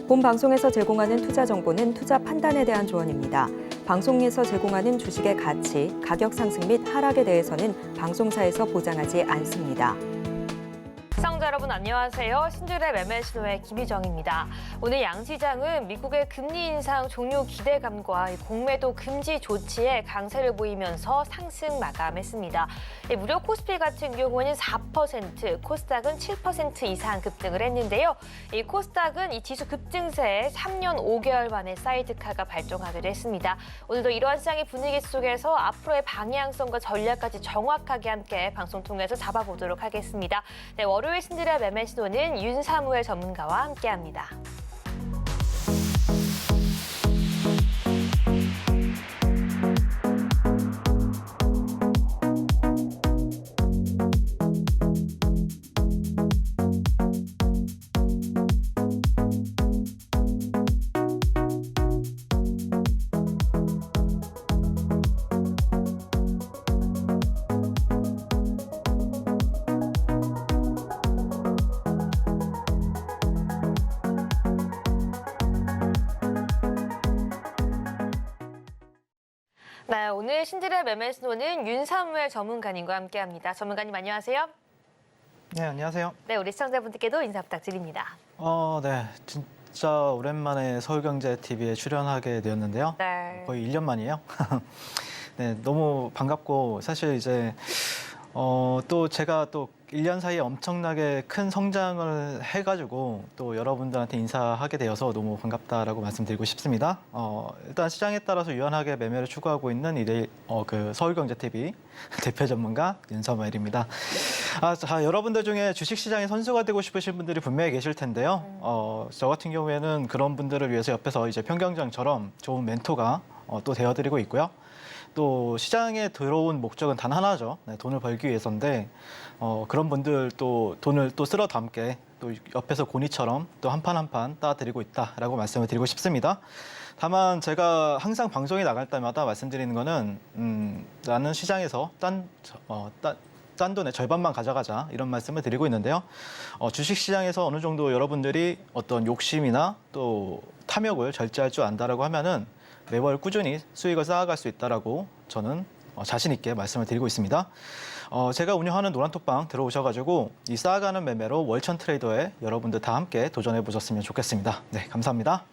본 방송에서 제공하는 투자 정보는 투자 판단에 대한 조언입니다. 방송에서 제공하는 주식의 가치, 가격 상승 및 하락에 대해서는 방송사에서 보장하지 않습니다. 시청자 여러분 안녕하세요. 신줄의 매매신호의 김희정입니다. 오늘 양시장은 미국의 금리 인상 종료 기대감과 공매도 금지 조치에 강세를 보이면서 상승 마감했습니다. 무려 코스피 같은 경우는 4%, 코스닥은 7% 이상 급등을 했는데요. 이 코스닥은 이 지수 급증세에 3년 5개월 만에 사이드카가 발종하기도 했습니다. 오늘도 이러한 시장의 분위기 속에서 앞으로의 방향성과 전략까지 정확하게 함께 방송 통해서 잡아보도록 하겠습니다. 네, 월요일 신들의 매매 신호는 윤사무엘 전문가와 함께합니다. 네, 오늘 신들의 매매 신호는 윤사무엘 전문가님과 함께합니다. 전문가님 안녕하세요. 네, 안녕하세요. 네, 우리 시청자분들께도 인사 부탁드립니다. 네, 진짜 오랜만에 서울경제TV에 출연하게 되었는데요. 네. 거의 1년 만이에요. 네, 너무 반갑고 사실 이제 또 제가 또 1년 사이에 엄청나게 큰 성장을 해가지고 또 여러분들한테 인사하게 되어서 너무 반갑다라고 말씀드리고 싶습니다. 일단 시장에 따라서 유연하게 매매를 추구하고 있는 그 서울경제TV 대표 전문가 윤사무엘입니다. 자, 여러분들 중에 주식시장의 선수가 되고 싶으신 분들이 분명히 계실 텐데요. 저 같은 경우에는 그런 분들을 위해서 옆에서 이제 평경장처럼 좋은 멘토가 또 되어드리고 있고요. 또 시장에 들어온 목적은 단 하나죠. 네, 돈을 벌기 위해서인데 그런 분들 또 돈을 또 쓸어 담게 또 옆에서 고니처럼 또 한 판 한 판 따드리고 있다라고 말씀을 드리고 싶습니다. 다만 제가 항상 방송에 나갈 때마다 말씀드리는 거는 나는 시장에서 딴 돈의 절반만 가져가자 이런 말씀을 드리고 있는데요. 주식시장에서 어느 정도 여러분들이 어떤 욕심이나 또 탐욕을 절제할 줄 안다라고 하면은 매월 꾸준히 수익을 쌓아갈 수 있다라고 저는 자신 있게 말씀을 드리고 있습니다. 제가 운영하는 노란톡방 들어오셔가지고 이 쌓아가는 매매로 월천 트레이더에 여러분들 다 함께 도전해 보셨으면 좋겠습니다. 네, 감사합니다.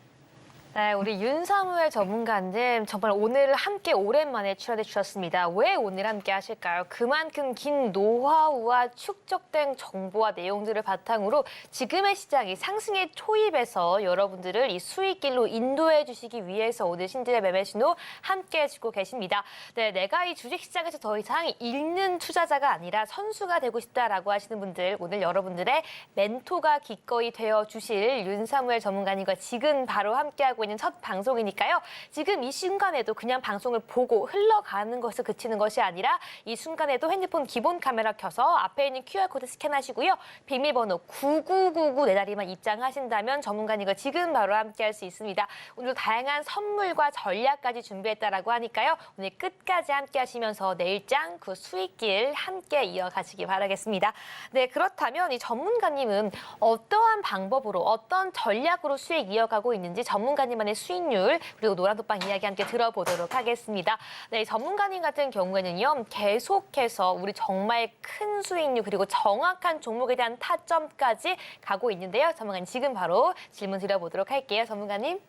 네, 우리 윤사무엘 전문가님 정말 오늘 함께 오랜만에 출연해 주셨습니다. 왜 오늘 함께 하실까요? 그만큼 긴 노하우와 축적된 정보와 내용들을 바탕으로 지금의 시장이 상승의 초입에서 여러분들을 이 수익길로 인도해 주시기 위해서 오늘 신들의 매매 신호 함께 해주고 계십니다. 네, 내가 이 주식시장에서 더 이상 읽는 투자자가 아니라 선수가 되고 싶다라고 하시는 분들, 오늘 여러분들의 멘토가 기꺼이 되어 주실 윤사무엘 전문가님과 지금 바로 함께하고 있는 첫 방송이니까요. 지금 이 순간에도 그냥 방송을 보고 흘러가는 것에 그치는 것이 아니라 이 순간에도 핸드폰 기본 카메라 켜서 앞에 있는 QR코드 스캔하시고요. 비밀번호 9999 네 자리만 입장하신다면 전문가님과 지금 바로 함께할 수 있습니다. 오늘 다양한 선물과 전략까지 준비했다라고 하니까요. 오늘 끝까지 함께하시면서 내일장 그 수익길 함께 이어가시기 바라겠습니다. 네, 그렇다면 이 전문가님은 어떠한 방법으로 어떤 전략으로 수익 이어가고 있는지 전문가님만의 수익률 그리고 노란톡방 이야기 함께 들어보도록 하겠습니다. 네, 전문가님 같은 경우에는요. 계속해서 우리 정말 큰 수익률 그리고 정확한 종목에 대한 타점까지 가고 있는데요. 전문가님 지금 바로 질문 드려보도록 할게요. 전문가님.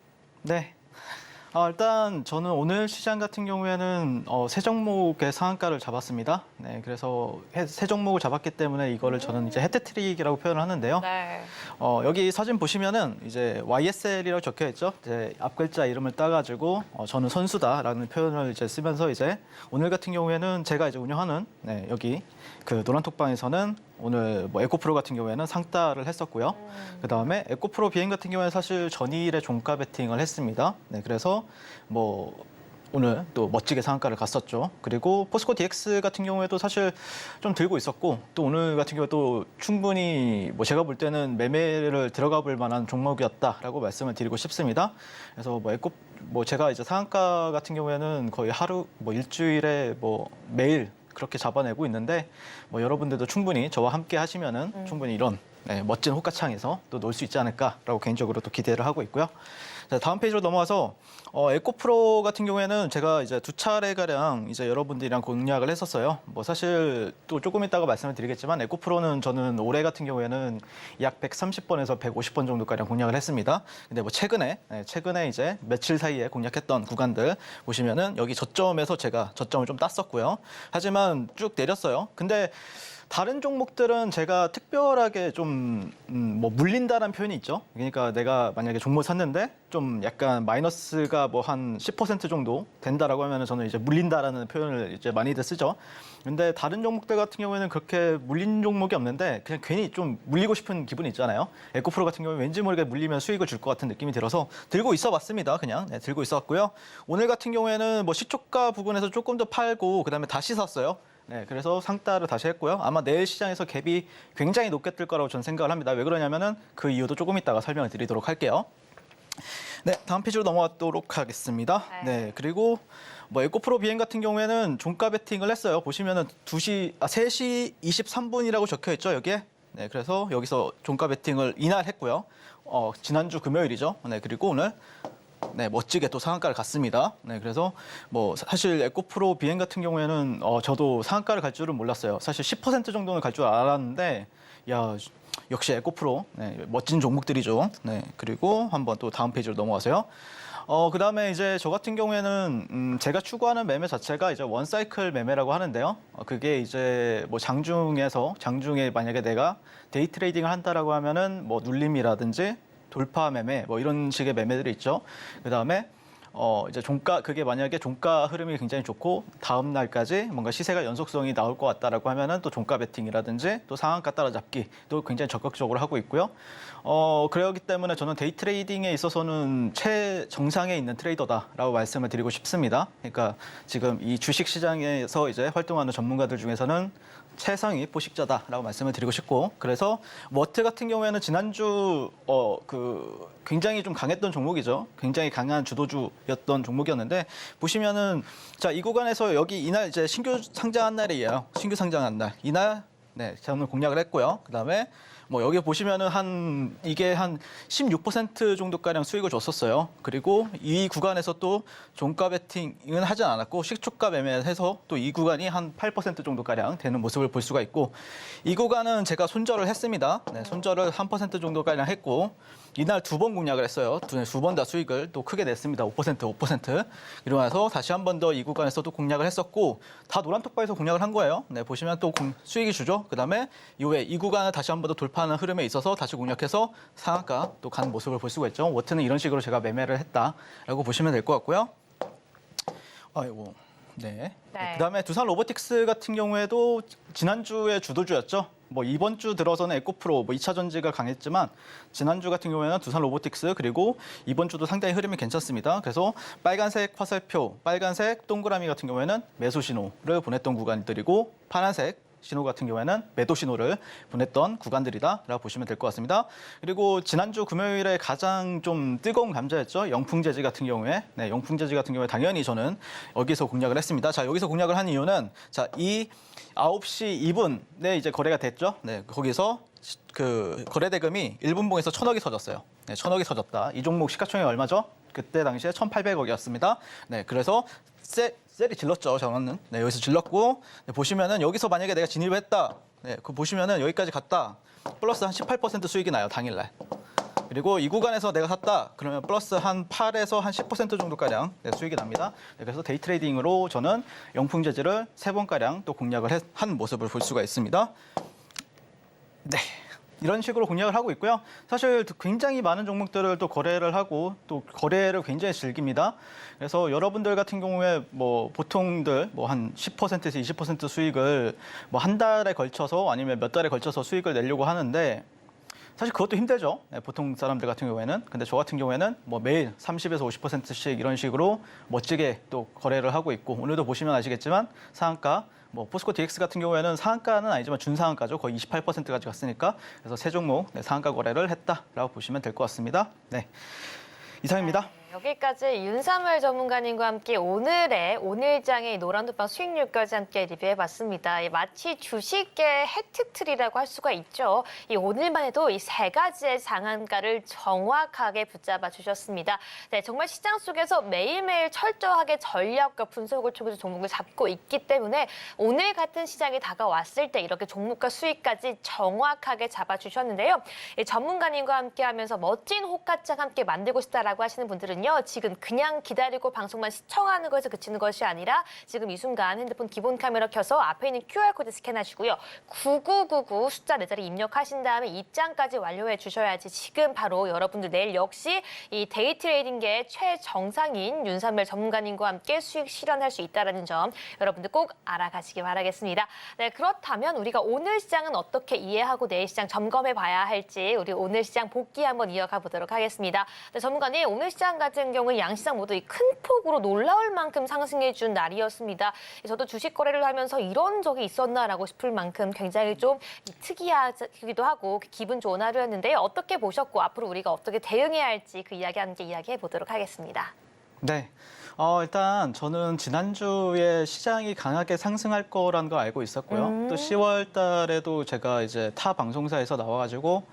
네. 일단 저는 오늘 시장 같은 경우에는 세 종목의 상한가를 잡았습니다. 네, 그래서 세 종목을 잡았기 때문에 이거를 저는 이제 헤트트릭이라고 표현을 하는데요. 네. 여기 사진 보시면은 이제 YSL이라고 적혀 있죠. 이제 앞 글자 이름을 따가지고 저는 선수다라는 표현을 이제 쓰면서 이제 오늘 같은 경우에는 제가 이제 운영하는 여기 그 노란톡방에서는 오늘 뭐 에코프로 같은 경우에는 상따를 했었고요. 그다음에 에코프로 비행 같은 경우에는 사실 전일에 종가 베팅을 했습니다. 네, 그래서 뭐 오늘 또 멋지게 상한가를 갔었죠. 그리고 포스코 DX 같은 경우에도 사실 좀 들고 있었고 또 오늘 같은 경우 또 충분히 뭐 제가 볼 때는 매매를 들어가 볼 만한 종목이었다라고 말씀을 드리고 싶습니다. 그래서 뭐 제가 이제 상한가 같은 경우에는 거의 하루 뭐 일주일에 뭐 매일 그렇게 잡아내고 있는데 뭐 여러분들도 충분히 저와 함께 하시면은 충분히 이런 네, 멋진 호가창에서 또 놀 수 있지 않을까라고 개인적으로 또 기대를 하고 있고요. 자, 다음 페이지로 넘어와서 에코프로 같은 경우에는 제가 이제 2차례가량 이제 여러분들이랑 공략을 했었어요. 뭐 사실 또 조금 이따가 말씀을 드리겠지만 에코프로는 저는 올해 같은 경우에는 약 130번에서 150번 정도가량 공략을 했습니다. 근데 뭐 최근에 이제 며칠 사이에 공략했던 구간들 보시면은 여기 저점에서 제가 저점을 좀 땄었고요. 하지만 쭉 내렸어요. 근데 다른 종목들은 제가 특별하게 좀 뭐 물린다라는 표현이 있죠. 그러니까 내가 만약에 종목 샀는데 좀 약간 마이너스가 뭐 한 10% 정도 된다라고 하면은 저는 이제 물린다라는 표현을 이제 많이들 쓰죠. 근데 다른 종목들 같은 경우에는 그렇게 물린 종목이 없는데 그냥 괜히 좀 물리고 싶은 기분이 있잖아요. 에코프로 같은 경우에 왠지 모르게 물리면 수익을 줄 것 같은 느낌이 들어서 들고 있어 봤습니다. 그냥 들고 있었고요. 오늘 같은 경우에는 뭐 시초가 부근에서 조금 더 팔고 그다음에 다시 샀어요. 네, 그래서 상따를 다시 했고요. 아마 내일 시장에서 갭이 굉장히 높게 뜰 거라고 저는 생각을 합니다. 왜 그러냐면은 그 이유도 조금 이따가 설명을 드리도록 할게요. 네, 다음 페이지로 넘어가도록 하겠습니다. 네, 그리고 뭐 에코프로 비행 같은 경우에는 종가 베팅을 했어요. 보시면은 3시 23분이라고 적혀 있죠, 여기에. 네, 그래서 여기서 종가 베팅을 이날 했고요. 지난주 금요일이죠. 네, 그리고 오늘 네, 멋지게 또 상한가를 갔습니다. 네, 그래서 뭐 사실 에코프로 비행 같은 경우에는 저도 상한가를 갈 줄은 몰랐어요. 사실 10% 정도는 갈 줄 알았는데, 야, 역시 에코프로 네, 멋진 종목들이죠. 네, 그리고 한번 또 다음 페이지로 넘어가세요. 그다음에 이제 저 같은 경우에는 제가 추구하는 매매 자체가 이제 원사이클 매매라고 하는데요. 그게 이제 뭐 장중에 만약에 내가 데이 트레이딩을 한다라고 하면은 뭐 눌림이라든지 돌파 매매 뭐 이런 식의 매매들이 있죠. 그다음에 이제 그게 만약에 종가 흐름이 굉장히 좋고 다음 날까지 뭔가 시세가 연속성이 나올 것 같다라고 하면은 또 종가 베팅이라든지 또 상한가 따라잡기 또 굉장히 적극적으로 하고 있고요. 그렇기 때문에 저는 데이 트레이딩에 있어서는 최정상에 있는 트레이더다라고 말씀을 드리고 싶습니다. 그러니까 지금 이 주식 시장에서 이제 활동하는 전문가들 중에서는 최상위 포식자다라고 말씀을 드리고 싶고, 그래서 워트 같은 경우에는 지난주 굉장히 좀 강했던 종목이죠. 굉장히 강한 주도주였던 종목이었는데 보시면은 자, 이 구간에서 여기 이날 이제 신규 상장한 날이에요. 신규 상장한 날 이날 네, 저는 공략을 했고요. 그다음에 뭐 여기 보시면은 이게 한 16% 정도가량 수익을 줬었어요. 그리고 이 구간에서 또 종가 베팅은 하진 않았고 시초가 매매해서 또 이 구간이 한 8% 정도가량 되는 모습을 볼 수가 있고, 이 구간은 제가 손절을 했습니다. 네, 손절을 3% 정도가량 했고 이날 2번 공략을 했어요. 두 번 다 수익을 또 크게 냈습니다. 5%. 이러면서 다시 한 번 더 이 구간에서도 공략을 했었고 다 노란 톡바에서 공략을 한 거예요. 네, 보시면 또 수익이 주죠. 그다음에 이후에 이 구간을 다시 한 번 더 돌파하는 흐름에 있어서 다시 공략해서 상한가 또 간 모습을 볼 수가 있죠. 워트는 이런 식으로 제가 매매를 했다라고 보시면 될 것 같고요. 아이고. 네. 그다음에 두산 로보틱스 같은 경우에도 지난주에 주도주였죠. 뭐 이번 주 들어서는 에코프로 2차 전지가 강했지만 지난주 같은 경우에는 두산 로보틱스 그리고 이번 주도 상당히 흐름이 괜찮습니다. 그래서 빨간색 화살표, 빨간색 동그라미 같은 경우에는 매수 신호를 보냈던 구간들이고 파란색 신호 같은 경우에는 매도 신호를 보냈던 구간들이다라고 보시면 될 것 같습니다. 그리고 지난주 금요일에 가장 좀 뜨거운 감자였죠. 영풍재지 같은 경우에. 네, 영풍재지 같은 경우에 당연히 저는 여기서 공략을 했습니다. 자, 여기서 공략을 한 이유는 자, 이 9시 2분에 이제 거래가 됐죠. 네, 거기서 그 거래 대금이 1분봉에서 1,000억이 터졌어요. 네, 1,000억이 터졌다. 이 종목 시가총액 얼마죠? 그때 당시에 1,800억이었습니다. 네, 그래서 셀이 질렀죠, 저는. 네, 여기서 질렀고, 네, 보시면은 여기서 만약에 내가 진입을 했다. 네, 그 보시면은 여기까지 갔다. 플러스 한 18% 수익이 나요, 당일날. 그리고 이 구간에서 내가 샀다. 그러면 플러스 한 8에서 한 10% 정도가량 네, 수익이 납니다. 네, 그래서 데이 트레이딩으로 저는 영풍재지를 3번가량 또 공략을 한 모습을 볼 수가 있습니다. 네. 이런 식으로 공략을 하고 있고요. 사실 굉장히 많은 종목들을 또 거래를 하고 또 거래를 굉장히 즐깁니다. 그래서 여러분들 같은 경우에 뭐 보통들 뭐 한 10%에서 20% 수익을 뭐 한 달에 걸쳐서 아니면 몇 달에 걸쳐서 수익을 내려고 하는데 사실 그것도 힘들죠. 네, 보통 사람들 같은 경우에는. 근데 저 같은 경우에는 뭐 매일 30에서 50%씩 이런 식으로 멋지게 또 거래를 하고 있고 오늘도 보시면 아시겠지만 상한가 뭐 포스코 DX 같은 경우에는 상한가는 아니지만 준상한가죠. 거의 28%까지 갔으니까. 그래서 세 종목 네, 상한가 거래를 했다라고 보시면 될 것 같습니다. 네, 이상입니다. 여기까지 윤사무엘 전문가님과 함께 오늘장의 노란톡방 수익률까지 함께 리뷰해봤습니다. 마치 주식의 해트트리라고 할 수가 있죠. 오늘만 해도 이 세 가지의 상한가를 정확하게 붙잡아 주셨습니다. 네, 정말 시장 속에서 매일매일 철저하게 전략과 분석을 통해서 종목을 잡고 있기 때문에 오늘 같은 시장이 다가왔을 때 이렇게 종목과 수익까지 정확하게 잡아주셨는데요. 전문가님과 함께하면서 멋진 호가창 함께 만들고 싶다라고 하시는 분들은요. 지금 그냥 기다리고 방송만 시청하는 것에서 그치는 것이 아니라 지금 이 순간 핸드폰 기본 카메라 켜서 앞에 있는 QR코드 스캔하시고요. 9999 숫자 4자리 입력하신 다음에 입장까지 완료해 주셔야지 지금 바로 여러분들 내일 역시 이 데이 트레이딩계의 최정상인 윤사무엘 전문가님과 함께 수익 실현할 수 있다는 점 여러분들 꼭 알아가시기 바라겠습니다. 네, 그렇다면 우리가 오늘 시장은 어떻게 이해하고 내일 시장 점검해 봐야 할지 우리 오늘 시장 복귀 한번 이어가 보도록 하겠습니다. 네, 전문가님 오늘 시장 같은 경우는 양시장 모두 큰 폭으로 놀라울 만큼 상승해 준 날이었습니다. 저도 주식 거래를 하면서 이런 적이 있었나라고 싶을 만큼 굉장히 좀 특이하기도 하고 기분 좋은 하루였는데요. 어떻게 보셨고 앞으로 우리가 어떻게 대응해야 할지 그 이야기 함께 이야기해 보도록 하겠습니다. 네. 일단 저는 지난주에 시장이 강하게 상승할 거라는 걸 알고 있었고요. 또 10월 달에도 제가 이제 타 방송사에서 나와가지고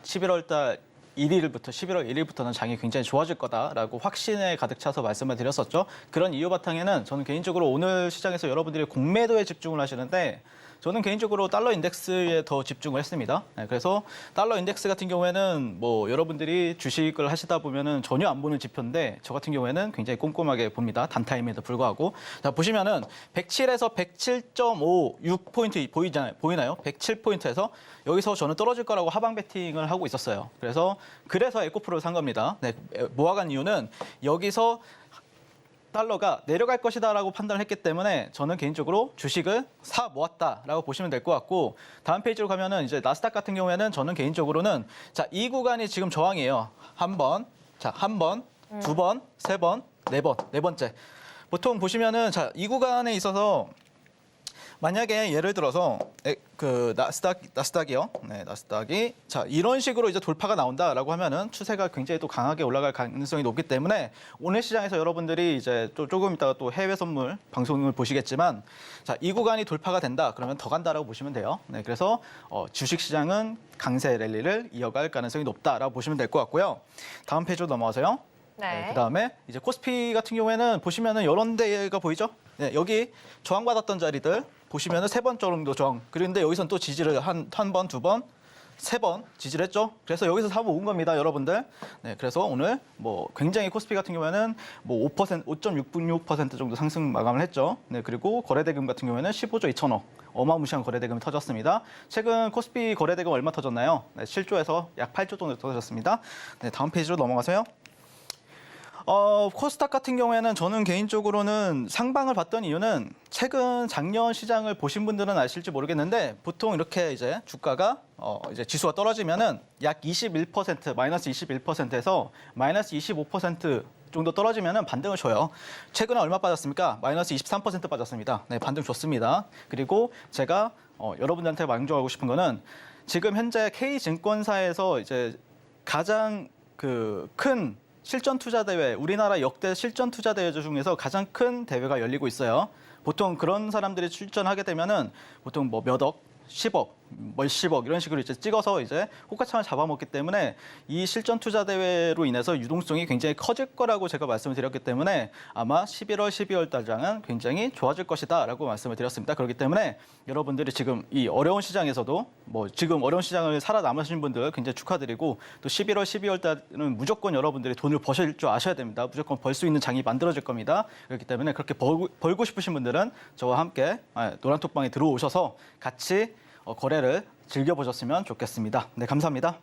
11월 달 11월 1일부터는 장이 굉장히 좋아질 거다라고 확신에 가득 차서 말씀을 드렸었죠. 그런 이유 바탕에는 저는 개인적으로 오늘 시장에서 여러분들이 공매도에 집중을 하시는데 저는 개인적으로 달러 인덱스에 더 집중을 했습니다. 네, 그래서 달러 인덱스 같은 경우에는 뭐 여러분들이 주식을 하시다 보면은 전혀 안 보는 지표인데 저 같은 경우에는 굉장히 꼼꼼하게 봅니다. 단타임에도 불구하고. 자, 보시면은 107에서 107.56포인트 보이나요? 107포인트에서 여기서 저는 떨어질 거라고 하방 베팅을 하고 있었어요. 그래서 에코프로를 산 겁니다. 네, 모아간 이유는 여기서 달러가 내려갈 것이다라고 판단을 했기 때문에 저는 개인적으로 주식을 사 모았다라고 보시면 될 것 같고 다음 페이지로 가면은 이제 나스닥 같은 경우에는 저는 개인적으로는 이 구간이 지금 저항이에요. 한 번, 두 번, 세 번, 네 번째. 보통 보시면은 이 구간에 있어서 만약에 예를 들어서 그 나스닥이요. 네, 나스닥이 이런 식으로 이제 돌파가 나온다라고 하면은 추세가 굉장히 또 강하게 올라갈 가능성이 높기 때문에 오늘 시장에서 여러분들이 이제 또 조금 이따가 또 해외 선물 방송을 보시겠지만 이 구간이 돌파가 된다 그러면 더 간다라고 보시면 돼요. 네, 그래서 주식 시장은 강세 랠리를 이어갈 가능성이 높다라고 보시면 될 것 같고요. 다음 페이지로 넘어가세요. 네. 그다음에 이제 코스피 같은 경우에는 보시면은 이런 데가 보이죠? 네, 여기 저항받았던 자리들 보시면은 3번 정도 저항. 그런데 여기서는 또 지지를 한 번, 두 번, 3번 지지를 했죠. 그래서 여기서 사고 온 겁니다, 여러분들. 네, 그래서 오늘 뭐 굉장히 코스피 같은 경우에는 뭐 5.66% 정도 상승 마감을 했죠. 네, 그리고 거래대금 같은 경우에는 15조 2천억. 어마무시한 거래대금이 터졌습니다. 최근 코스피 거래대금 얼마 터졌나요? 네, 7조에서 약 8조 정도 터졌습니다. 네, 다음 페이지로 넘어가세요. 코스닥 같은 경우에는 저는 개인적으로는 상방을 봤던 이유는 최근 작년 시장을 보신 분들은 아실지 모르겠는데 보통 이렇게 이제 주가가 이제 지수가 떨어지면은 약 21% 마이너스 21%에서 마이너스 25% 정도 떨어지면은 반등을 줘요. 최근에 얼마 빠졌습니까? 마이너스 23% 빠졌습니다. 네, 반등 좋습니다. 그리고 제가 여러분들한테 강조하고 싶은 거는 지금 현재 K증권사에서 이제 가장 큰 실전 투자 대회, 우리나라 역대 실전 투자 대회 중에서 가장 큰 대회가 열리고 있어요. 보통 그런 사람들이 출전하게 되면은 보통 뭐 몇 억, 10억, 몇십억 이런 식으로 이제 찍어서 이제 호가창을 잡아먹기 때문에 이 실전 투자 대회로 인해서 유동성이 굉장히 커질 거라고 제가 말씀을 드렸기 때문에 아마 11월, 12월 달장은 굉장히 좋아질 것이다라고 말씀을 드렸습니다. 그렇기 때문에 여러분들이 지금 이 어려운 시장에서도 뭐 지금 어려운 시장을 살아남으신 분들 굉장히 축하드리고 또 11월, 12월 달은 무조건 여러분들이 돈을 버실 줄 아셔야 됩니다. 무조건 벌 수 있는 장이 만들어질 겁니다. 그렇기 때문에 그렇게 벌고 싶으신 분들은 저와 함께 노란톡방에 들어오셔서 같이 거래를 즐겨보셨으면 좋겠습니다. 네, 감사합니다.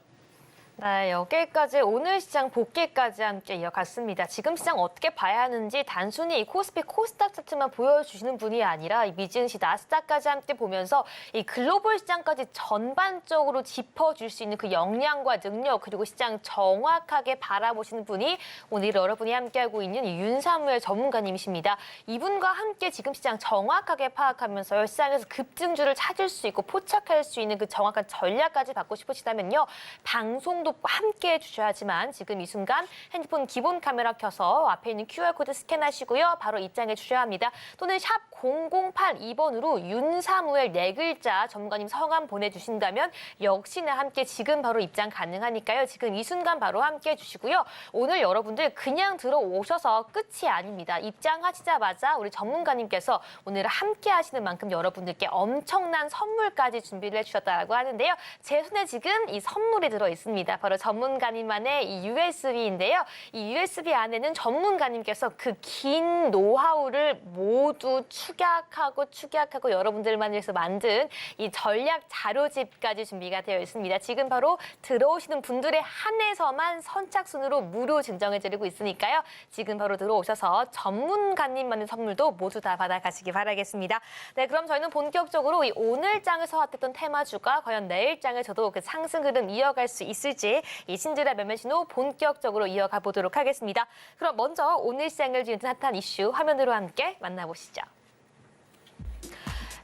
네, 여기까지 오늘 시장 복귀까지 함께 이어갔습니다. 지금 시장 어떻게 봐야 하는지 단순히 이 코스피, 코스닥 차트만 보여주시는 분이 아니라 이 미증시, 나스닥까지 함께 보면서 이 글로벌 시장까지 전반적으로 짚어줄 수 있는 그 역량과 능력 그리고 시장 정확하게 바라보시는 분이 오늘 여러분이 함께하고 있는 이 윤사무엘 전문가님이십니다. 이분과 함께 지금 시장 정확하게 파악하면서 시장에서 급등주를 찾을 수 있고 포착할 수 있는 그 정확한 전략까지 받고 싶으시다면요. 방송 지금도 함께 해주셔야지만 지금 이 순간 핸드폰 기본 카메라 켜서 앞에 있는 QR코드 스캔하시고요. 바로 입장해 주셔야 합니다. 또는 샵 0082번으로 윤사무엘 4글자 전문가님 성함 보내주신다면 역시나 함께 지금 바로 입장 가능하니까요. 지금 이 순간 바로 함께 해주시고요. 오늘 여러분들 그냥 들어오셔서 끝이 아닙니다. 입장하시자마자 우리 전문가님께서 오늘 함께 하시는 만큼 여러분들께 엄청난 선물까지 준비를 해주셨다고 하는데요. 제 손에 지금 이 선물이 들어 있습니다. 바로 전문가님만의 이 USB인데요. 이 USB 안에는 전문가님께서 그 긴 노하우를 모두 축약하고 여러분들만 위해서 만든 이 전략 자료집까지 준비가 되어 있습니다. 지금 바로 들어오시는 분들의 한해서만 선착순으로 무료 증정해드리고 있으니까요. 지금 바로 들어오셔서 전문가님만의 선물도 모두 다 받아가시기 바라겠습니다. 네, 그럼 저희는 본격적으로 이 오늘 장에서 핫했던 테마주가 과연 내일 장에서도 그 상승 흐름 이어갈 수 있을지 이 신들의 매매 신호 본격적으로 이어가 보도록 하겠습니다. 그럼 먼저 오늘 시장을 지은 핫한 이슈 화면으로 함께 만나보시죠.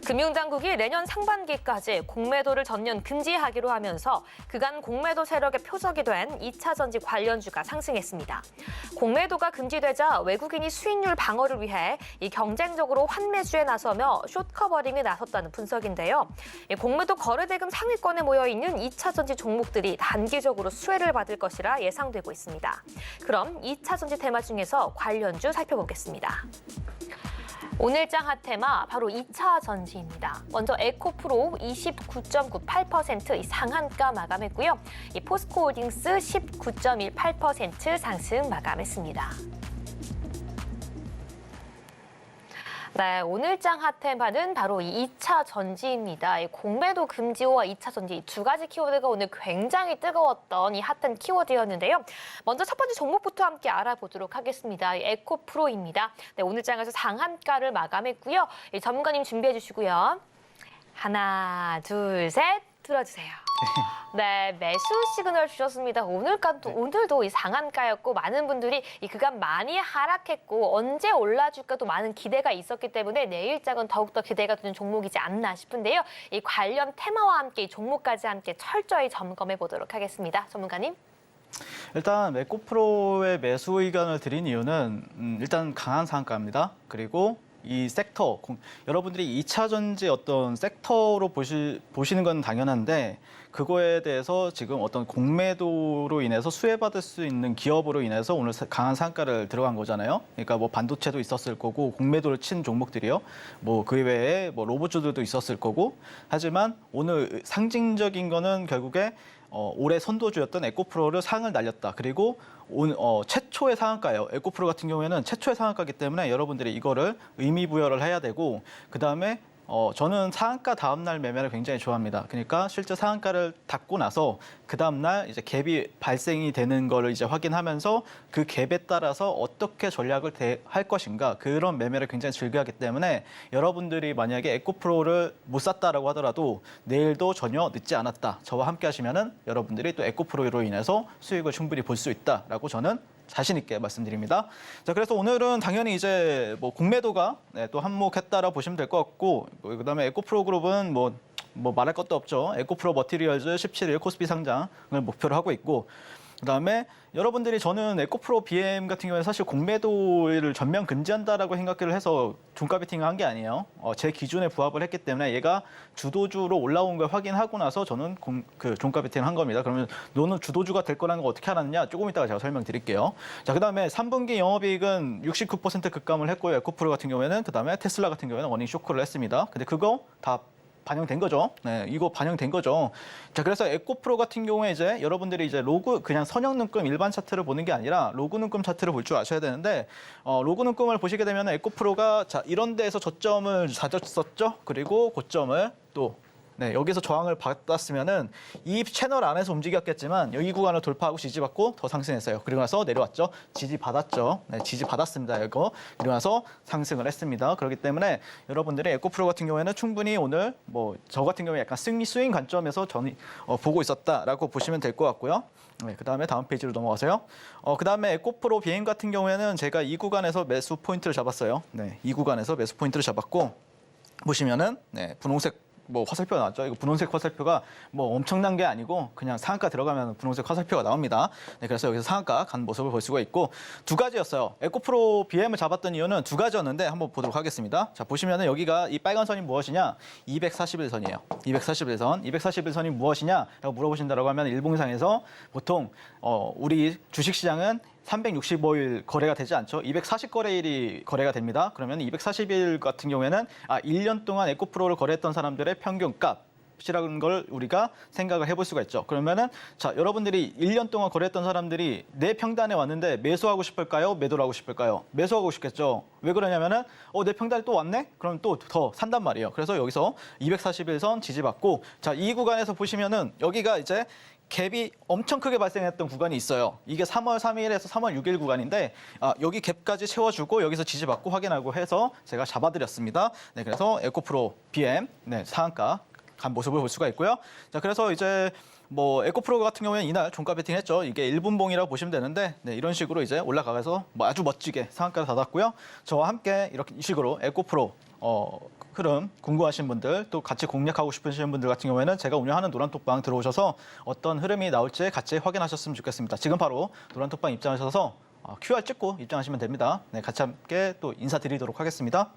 금융당국이 내년 상반기까지 공매도를 전면 금지하기로 하면서 그간 공매도 세력의 표적이 된 2차 전지 관련주가 상승했습니다. 공매도가 금지되자 외국인이 수익률 방어를 위해 이 경쟁적으로 환매주에 나서며 숏커버링에 나섰다는 분석인데요. 이 공매도 거래대금 상위권에 모여있는 2차 전지 종목들이 단기적으로 수혜를 받을 것이라 예상되고 있습니다. 그럼 2차 전지 테마 중에서 관련주 살펴보겠습니다. 오늘장 핫테마 바로 2차 전지입니다. 먼저 에코프로 29.98% 상한가 마감했고요. 이 포스코홀딩스 19.18% 상승 마감했습니다. 네, 오늘장 핫템파는 바로 이 2차 전지입니다. 이 공매도 금지와 2차 전지 이 두 가지 키워드가 오늘 굉장히 뜨거웠던 이 핫한 키워드였는데요. 먼저 첫 번째 종목부터 함께 알아보도록 하겠습니다. 이 에코프로입니다. 네, 오늘장에서 상한가를 마감했고요. 이 전문가님 준비해 주시고요. 하나, 둘, 셋 들어주세요. 네, 매수 시그널 주셨습니다. 오늘도 이 상한가였고 많은 분들이 이 그간 많이 하락했고 언제 올라줄까도 많은 기대가 있었기 때문에 내일장은 더욱더 기대가 되는 종목이지 않나 싶은데요. 이 관련 테마와 함께 이 종목까지 함께 철저히 점검해 보도록 하겠습니다. 전문가님. 일단 에코프로의 매수 의견을 드린 이유는 일단 강한 상한가입니다. 그리고 이 섹터, 여러분들이 2차 전지 어떤 섹터로 보시는 건 당연한데 그거에 대해서 지금 어떤 공매도로 인해서 수혜받을 수 있는 기업으로 인해서 오늘 강한 상한가를 들어간 거잖아요. 그러니까 뭐 반도체도 있었을 거고 공매도를 친 종목들이요. 뭐 그 외에 뭐 로봇주들도 있었을 거고. 하지만 오늘 상징적인 거는 결국에 올해 선도주였던 에코프로를 상을 날렸다. 그리고 최초의 상한가예요. 에코프로 같은 경우에는 최초의 상한가이기 때문에 여러분들이 이거를 의미 부여를 해야 되고 그다음에 저는 상한가 다음 날 매매를 굉장히 좋아합니다. 그러니까 실제 상한가를 닫고 나서 그 다음 날 이제 갭이 발생이 되는 거를 이제 확인하면서 그 갭에 따라서 어떻게 전략을 할 것인가 그런 매매를 굉장히 즐겨하기 때문에 여러분들이 만약에 에코프로를 못 샀다라고 하더라도 내일도 전혀 늦지 않았다. 저와 함께 하시면은 여러분들이 또 에코프로로 인해서 수익을 충분히 볼 수 있다라고 저는 자신 있게 말씀드립니다. 자, 그래서 오늘은 당연히 이제 뭐 공매도가 또 한몫했다라 보시면 될 것 같고, 그다음에 에코프로 그룹은 뭐 말할 것도 없죠. 에코프로 머티리얼즈 17일 코스피 상장을 목표로 하고 있고, 그다음에 여러분들이 저는 에코프로 BM 같은 경우에 사실 공매도를 전면 금지한다라고 생각을 해서 종가 베팅을 한 게 아니에요. 제 기준에 부합을 했기 때문에 얘가 주도주로 올라온 걸 확인하고 나서 저는 종가 베팅을 한 겁니다. 그러면 너는 주도주가 될 거라는 거 어떻게 알았냐? 조금 이따가 제가 설명드릴게요. 자, 그다음에 3분기 영업이익은 69% 급감을 했고요. 에코프로 같은 경우에는 그다음에 테슬라 같은 경우에는 워닝 쇼크를 했습니다. 근데 그거 다 반영된 거죠. 네, 이거 반영된 거죠. 자, 그래서 에코프로 같은 경우에 이제 여러분들이 이제 로그 그냥 선형 눈금 일반 차트를 보는 게 아니라 로그 눈금 차트를 볼 줄 아셔야 되는데 로그 눈금을 보시게 되면 에코프로가 자, 이런 데에서 저점을 다졌었죠. 그리고 고점을 또 여기서 저항을 받았으면은 이 채널 안에서 움직였겠지만 여기 구간을 돌파하고 지지받고 더 상승했어요. 그리고 나서 내려왔죠. 지지받았죠. 네, 지지받았습니다. 이거. 그리고 나서 상승을 했습니다. 그렇기 때문에 여러분들이 에코프로 같은 경우에는 충분히 오늘 저 같은 경우에 약간 승리 스윙 관점에서 저는 보고 있었다라고 보시면 될 것 같고요. 네, 그다음에 다음 페이지로 넘어가세요. 그다음에 에코프로 BM 같은 경우에는 제가 이 구간에서 매수 포인트를 잡았어요. 네, 이 구간에서 매수 포인트를 잡았고 보시면은 분홍색 뭐 화살표가 나왔죠. 이거 분홍색 화살표가 뭐 엄청난 게 아니고 그냥 상한가 들어가면 분홍색 화살표가 나옵니다. 네, 그래서 여기서 상한가 간 모습을 볼 수가 있고 두 가지였어요. 에코프로 BM을 잡았던 이유는 두 가지였는데 한번 보도록 하겠습니다. 자, 보시면은 여기가 이 빨간 선이 무엇이냐? 241선이에요. 241선. 241선이 무엇이냐라고 물어보신다라고 하면 일봉상에서 보통 우리 주식시장은 365일 거래가 되지 않죠. 240거래일이 거래가 됩니다. 그러면 240일 같은 경우에는 1년 동안 에코프로를 거래했던 사람들의 평균값 이라는 걸 우리가 생각을 해볼 수가 있죠. 그러면은 자, 여러분들이 1년 동안 거래했던 사람들이 내 평단에 왔는데 매수하고 싶을까요? 매도를 하고 싶을까요? 매수하고 싶겠죠. 왜 그러냐면은 내 평단에 또 왔네? 그럼 또 더 산단 말이에요. 그래서 여기서 241선 지지받고 자, 이 구간에서 보시면은 여기가 이제 갭이 엄청 크게 발생했던 구간이 있어요. 이게 3월 3일에서 3월 6일 구간인데 여기 갭까지 채워주고 여기서 지지받고 확인하고 해서 제가 잡아드렸습니다. 네, 그래서 에코프로 BM 상한가 간 모습을 볼 수가 있고요. 자, 그래서 이제 뭐 에코프로 같은 경우에는 이날 종가 베팅했죠. 이게 1분봉이라고 보시면 되는데 이런 식으로 이제 올라가서 아주 멋지게 상한가를 닫았고요. 저와 함께 이렇게 이 식으로 에코프로 흐름 궁금하신 분들 또 같이 공략하고 싶으신 분들 같은 경우에는 제가 운영하는 노란톡방 들어오셔서 어떤 흐름이 나올지 같이 확인하셨으면 좋겠습니다. 지금 바로 노란톡방 입장하셔서 QR 찍고 입장하시면 됩니다. 네, 같이 함께 또 인사드리도록 하겠습니다.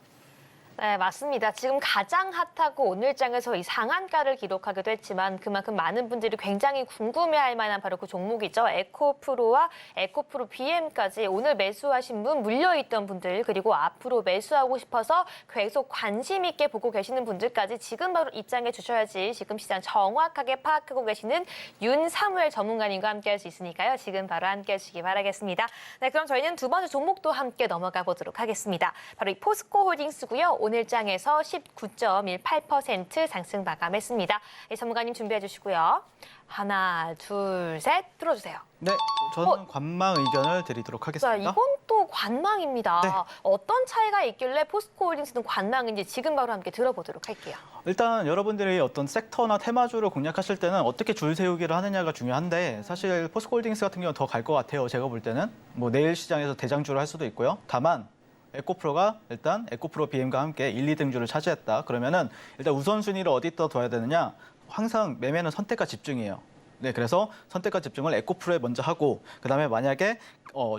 네, 맞습니다. 지금 가장 핫하고 오늘장에서 이 상한가를 기록하기도 했지만 그만큼 많은 분들이 굉장히 궁금해할 만한 바로 그 종목이죠. 에코프로와 에코프로 BM까지 오늘 매수하신 분, 물려있던 분들, 그리고 앞으로 매수하고 싶어서 계속 관심 있게 보고 계시는 분들까지 지금 바로 입장해 주셔야지 지금 시장 정확하게 파악하고 계시는 윤사무엘 전문가님과 함께할 수 있으니까요. 지금 바로 함께해 주시기 바라겠습니다. 네, 그럼 저희는 두 번째 종목도 함께 넘어가 보도록 하겠습니다. 바로 이 포스코홀딩스고요. 오늘장에서 19.18% 상승 마감했습니다. 전문가님 준비해 주시고요. 하나, 둘, 셋 들어주세요. 네, 저는 관망 의견을 드리도록 하겠습니다. 자, 이건 또 관망입니다. 네. 어떤 차이가 있길래 포스코홀딩스는 관망인지 지금 바로 함께 들어보도록 할게요. 일단 여러분들이 어떤 섹터나 테마주를 공략하실 때는 어떻게 줄 세우기를 하느냐가 중요한데 사실 포스코홀딩스 같은 경우는 더 갈 것 같아요. 제가 볼 때는 뭐 내일 시장에서 대장주를 할 수도 있고요. 다만 에코프로가 일단 에코프로 BM과 함께 1, 2등주를 차지했다. 그러면은 일단 우선순위를 어디다 둬야 되느냐? 항상 매매는 선택과 집중이에요. 네, 그래서 선택과 집중을 에코프로에 먼저 하고 그다음에 만약에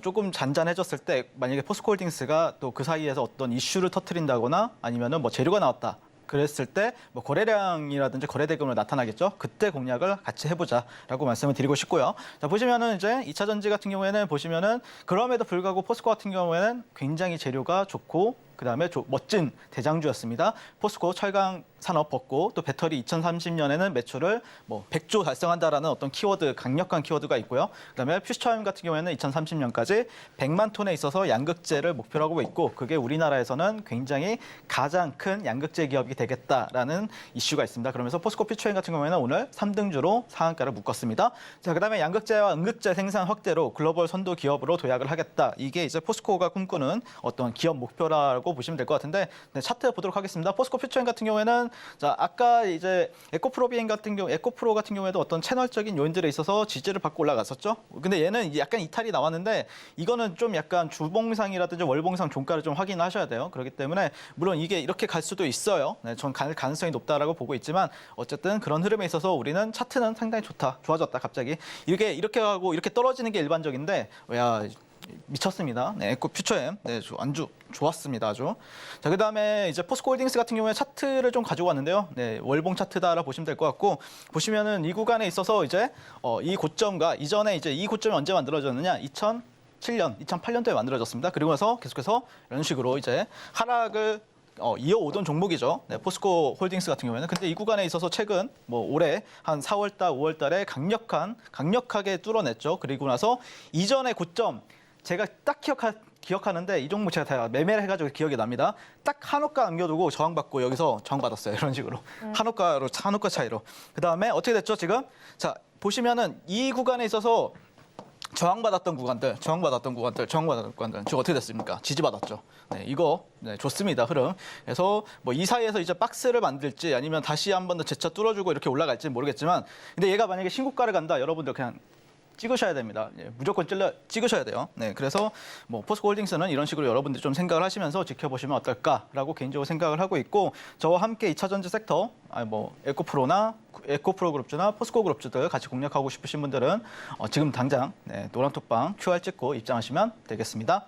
조금 잔잔해졌을 때 만약에 포스코홀딩스가 또 그 사이에서 어떤 이슈를 터뜨린다거나 아니면은 뭐 재료가 나왔다. 그랬을 때 뭐 거래량이라든지 거래 대금으로 나타나겠죠. 그때 공략을 같이 해보자라고 말씀을 드리고 싶고요. 자, 보시면은 이제 2차 전지 같은 경우에는 보시면은 그럼에도 불구하고 포스코 같은 경우에는 굉장히 재료가 좋고 그다음에 멋진 대장주였습니다. 포스코 철강 산업 벗고 또 배터리 2030년에는 매출을 뭐 100조 달성한다라는 어떤 키워드, 강력한 키워드가 있고요. 그다음에 퓨처엠 같은 경우에는 2030년까지 100만 톤에 있어서 양극재를 목표로 하고 있고 그게 우리나라에서는 굉장히 가장 큰 양극재 기업이 되겠다라는 이슈가 있습니다. 그러면서 포스코 퓨처엠 같은 경우에는 오늘 3등주로 상한가를 묶었습니다. 자, 그다음에 양극재와 음극재 생산 확대로 글로벌 선도 기업으로 도약을 하겠다. 이게 이제 포스코가 꿈꾸는 어떤 기업 목표라고 보시면 될 것 같은데 차트 보도록 하겠습니다. 포스코 퓨처엠 같은 경우에는 자, 아까 이제 에코프로 BM 같은 경우 에코프로 같은 경우에도 어떤 채널적인 요인들에 있어서 지지를 받고 올라갔었죠. 근데 얘는 약간 이탈이 나왔는데 이거는 좀 약간 주봉상이라든지 월봉상 종가를 좀 확인하셔야 돼요. 그렇기 때문에 물론 이게 이렇게 갈 수도 있어요. 네, 전 갈 가능성이 높다라고 보고 있지만 어쨌든 그런 흐름에 있어서 우리는 차트는 상당히 좋다. 좋아졌다 갑자기. 이렇게 하고 이렇게 떨어지는 게 일반적인데 야 미쳤습니다. 네, 에코 퓨처엠 아주 좋았습니다. 아주. 자, 그다음에 이제 포스코홀딩스 같은 경우에 차트를 좀 가지고 왔는데요. 네, 월봉 차트다라 보시면 될 것 같고 보시면은 이 구간에 있어서 이제 이 고점과 이전에 이제 이 고점이 언제 만들어졌느냐? 2007년, 2008년도에 만들어졌습니다. 그리고 나서 계속해서 이런 식으로 이제 하락을 이어오던 종목이죠. 네, 포스코 홀딩스 같은 경우에는. 근데 이 구간에 있어서 최근 뭐 올해 한 4월달, 5월달에 강력하게 뚫어냈죠. 그리고 나서 이전의 고점 제가 딱 기억하는데 이 종목 제가 다 매매를 해가지고 기억이 납니다. 딱 한호가 남겨두고 저항받고 여기서 저항받았어요. 이런 식으로. 한호가 차이로. 그다음에 어떻게 됐죠 지금? 자, 보시면은 이 구간에 있어서 저항받았던 구간들, 지금 어떻게 됐습니까? 지지받았죠. 네, 이거 좋습니다, 흐름. 그래서 뭐 이 사이에서 이제 박스를 만들지 아니면 다시 한 번 더 재차 뚫어주고 이렇게 올라갈지 모르겠지만 근데 얘가 만약에 신고가를 간다, 여러분들 그냥 찍으셔야 됩니다. 예, 무조건 찍으셔야 돼요. 네, 그래서 뭐 포스코홀딩스는 이런 식으로 여러분들이 좀 생각을 하시면서 지켜보시면 어떨까라고 개인적으로 생각을 하고 있고, 저와 함께 2차 전지 섹터, 뭐 에코프로나 에코프로 그룹주나 포스코 그룹주들 같이 공략하고 싶으신 분들은 지금 당장 노란톡방 QR 찍고 입장하시면 되겠습니다.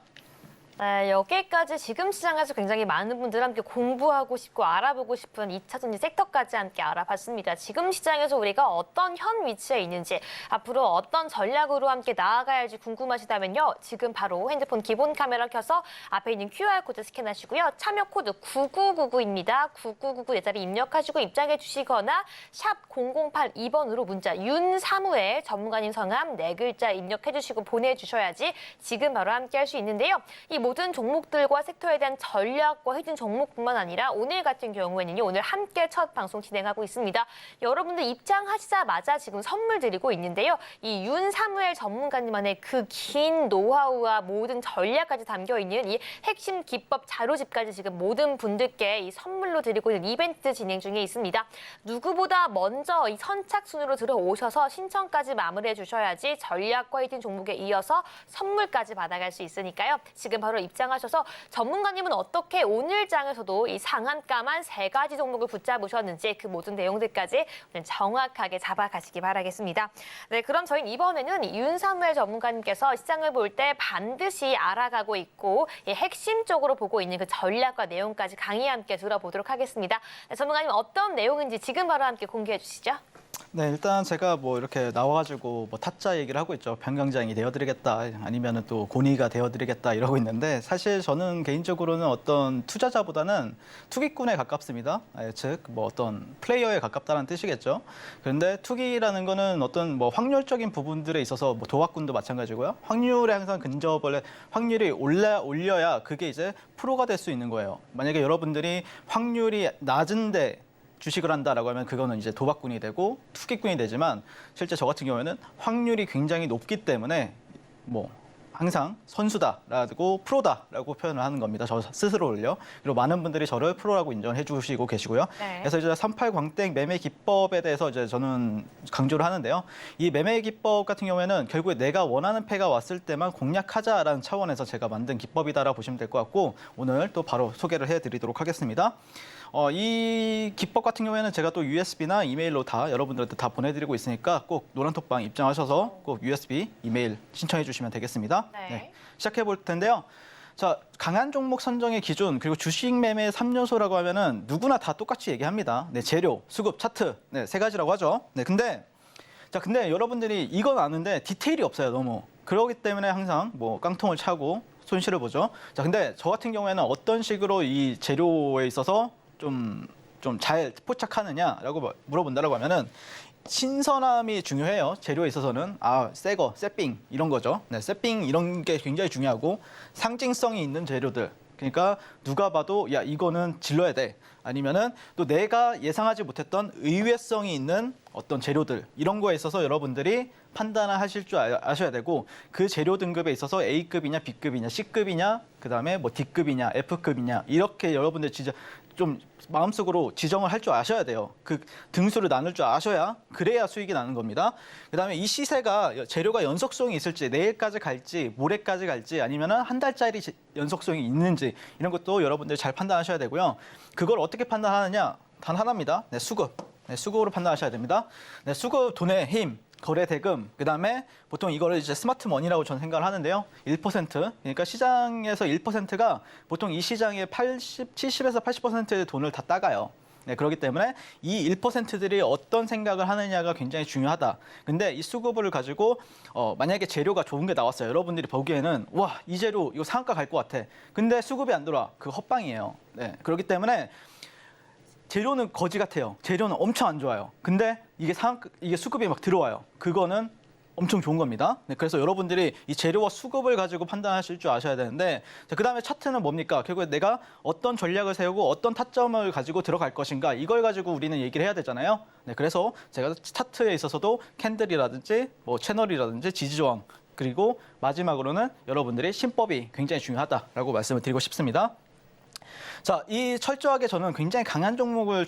네, 여기까지 지금 시장에서 굉장히 많은 분들 함께 공부하고 싶고 알아보고 싶은 2차 전지 섹터까지 함께 알아봤습니다. 지금 시장에서 우리가 어떤 현 위치에 있는지, 앞으로 어떤 전략으로 함께 나아가야 할지 궁금하시다면요. 지금 바로 핸드폰 기본 카메라 켜서 앞에 있는 QR코드 스캔하시고요. 참여 코드 9999입니다. 9999 내 자리 입력하시고 입장해 주시거나 샵 0082번으로 문자 윤사무엘 전문가님 성함 4글자 입력해 주시고 보내주셔야지 지금 바로 함께 할 수 있는데요. 이 모든 종목들과 섹터에 대한 전략과 해준 종목뿐만 아니라 오늘 같은 경우에는요. 오늘 함께 첫 방송 진행하고 있습니다. 여러분들 입장하시자마자 지금 선물 드리고 있는데요. 이 윤사무엘 전문가님만의 그 긴 노하우와 모든 전략까지 담겨있는 이 핵심 기법 자료집까지 지금 모든 분들께 이 선물로 드리고 있는 이벤트 진행 중에 있습니다. 누구보다 먼저 이 선착순으로 들어오셔서 신청까지 마무리해 주셔야지 전략과 해준 종목에 이어서 선물까지 받아갈 수 있으니까요. 지금 바로 입장하셔서 전문가님은 어떻게 오늘 장에서도 이 상한가만 3가지 종목을 붙잡으셨는지 그 모든 내용들까지 오늘 정확하게 잡아가시기 바라겠습니다. 네, 그럼 저희는 이번에는 윤사무엘 전문가님께서 시장을 볼 때 반드시 알아가고 있고 핵심적으로 보고 있는 그 전략과 내용까지 강의 함께 들어보도록 하겠습니다. 네, 전문가님 어떤 내용인지 지금 바로 함께 공개해 주시죠. 네, 일단 제가 뭐 이렇게 나와가지고 뭐 타짜 얘기를 하고 있죠. 변경장이 되어드리겠다, 아니면은 또 고니가 되어드리겠다 이러고 있는데, 사실 저는 개인적으로는 어떤 투자자보다는 투기꾼에 가깝습니다. 즉, 뭐 어떤 플레이어에 가깝다는 뜻이겠죠. 그런데 투기라는 거는 어떤 뭐 확률적인 부분들에 있어서 뭐 도박꾼도 마찬가지고요. 확률에 항상 근접을 확률이 올려야 그게 이제 프로가 될 수 있는 거예요. 만약에 여러분들이 확률이 낮은데 주식을 한다라고 하면 그거는 이제 도박꾼이 되고 투기꾼이 되지만, 실제 저 같은 경우에는 확률이 굉장히 높기 때문에 뭐 항상 선수다라고 프로다라고 표현을 하는 겁니다. 저 스스로를요. 그리고 많은 분들이 저를 프로라고 인정해 주시고 계시고요. 네. 그래서 이제 38광땡 매매 기법에 대해서 이제 저는 강조를 하는데요. 이 매매 기법 같은 경우에는 결국에 내가 원하는 패가 왔을 때만 공략하자라는 차원에서 제가 만든 기법이다라고 보시면 될 것 같고, 오늘 또 바로 소개를 해드리도록 하겠습니다. 이 기법 같은 경우에는 제가 또 USB나 이메일로 다 여러분들한테 다 보내드리고 있으니까 꼭 노란톡방 입장하셔서 꼭 USB, 이메일 신청해 주시면 되겠습니다. 네. 시작해 볼 텐데요. 자, 강한 종목 선정의 기준, 그리고 주식 매매 3요소라고 하면은 누구나 다 똑같이 얘기합니다. 네, 재료, 수급, 차트, 네, 3가지라고 하죠. 네, 근데 여러분들이 이건 아는데 디테일이 없어요, 너무. 그렇기 때문에 항상 뭐 깡통을 차고 손실을 보죠. 자, 근데 저 같은 경우에는 어떤 식으로 이 재료에 있어서 좀 잘 포착하느냐라고 물어본다라고 하면은, 신선함이 중요해요. 재료에 있어서는 새거, 새삥 이런 거죠. 네, 새삥 이런 게 굉장히 중요하고, 상징성이 있는 재료들. 그러니까 누가 봐도 야 이거는 질러야 돼. 아니면은 또 내가 예상하지 못했던 의외성이 있는 어떤 재료들, 이런 거에 있어서 여러분들이 판단을 하실 줄 아셔야 되고, 그 재료 등급에 있어서 A급이냐 B급이냐 C급이냐 그다음에 뭐 D급이냐 F급이냐 이렇게 여러분들 진짜 좀 마음속으로 지정을 할 줄 아셔야 돼요. 그 등수를 나눌 줄 아셔야, 그래야 수익이 나는 겁니다. 그다음에 이 시세가 재료가 연속성이 있을지, 내일까지 갈지 모레까지 갈지 아니면은 한 달짜리 연속성이 있는지, 이런 것도 여러분들 잘 판단하셔야 되고요. 그걸 어떻게 판단하느냐? 단 하나입니다. 네, 수급. 네, 수급으로 판단하셔야 됩니다. 네, 수급, 돈의 힘, 거래 대금, 그다음에 보통 이거를 이제 스마트 머니라고 저는 생각을 하는데요. 1%. 그러니까 시장에서 1%가 보통 이 시장의 70에서 80%의 돈을 다 따가요. 네, 그렇기 때문에 이 1%들이 어떤 생각을 하느냐가 굉장히 중요하다. 근데 이 수급을 가지고 만약에 재료가 좋은 게 나왔어요. 여러분들이 보기에는 와, 이 재료 이거 상한가 갈 것 같아. 근데 수급이 안 들어와. 그거 헛방이에요. 네, 그렇기 때문에 재료는 거지 같아요. 재료는 엄청 안 좋아요. 근데 이게 수급이 막 들어와요. 그거는 엄청 좋은 겁니다. 네, 그래서 여러분들이 이 재료와 수급을 가지고 판단하실 줄 아셔야 되는데, 그다음에 차트는 뭡니까? 결국에 내가 어떤 전략을 세우고 어떤 타점을 가지고 들어갈 것인가, 이걸 가지고 우리는 얘기를 해야 되잖아요. 네, 그래서 제가 차트에 있어서도 캔들이라든지 뭐 채널이라든지 지지저항, 그리고 마지막으로는 여러분들의 신법이 굉장히 중요하다라고 말씀을 드리고 싶습니다. 자, 이 철저하게 저는 굉장히 강한 종목을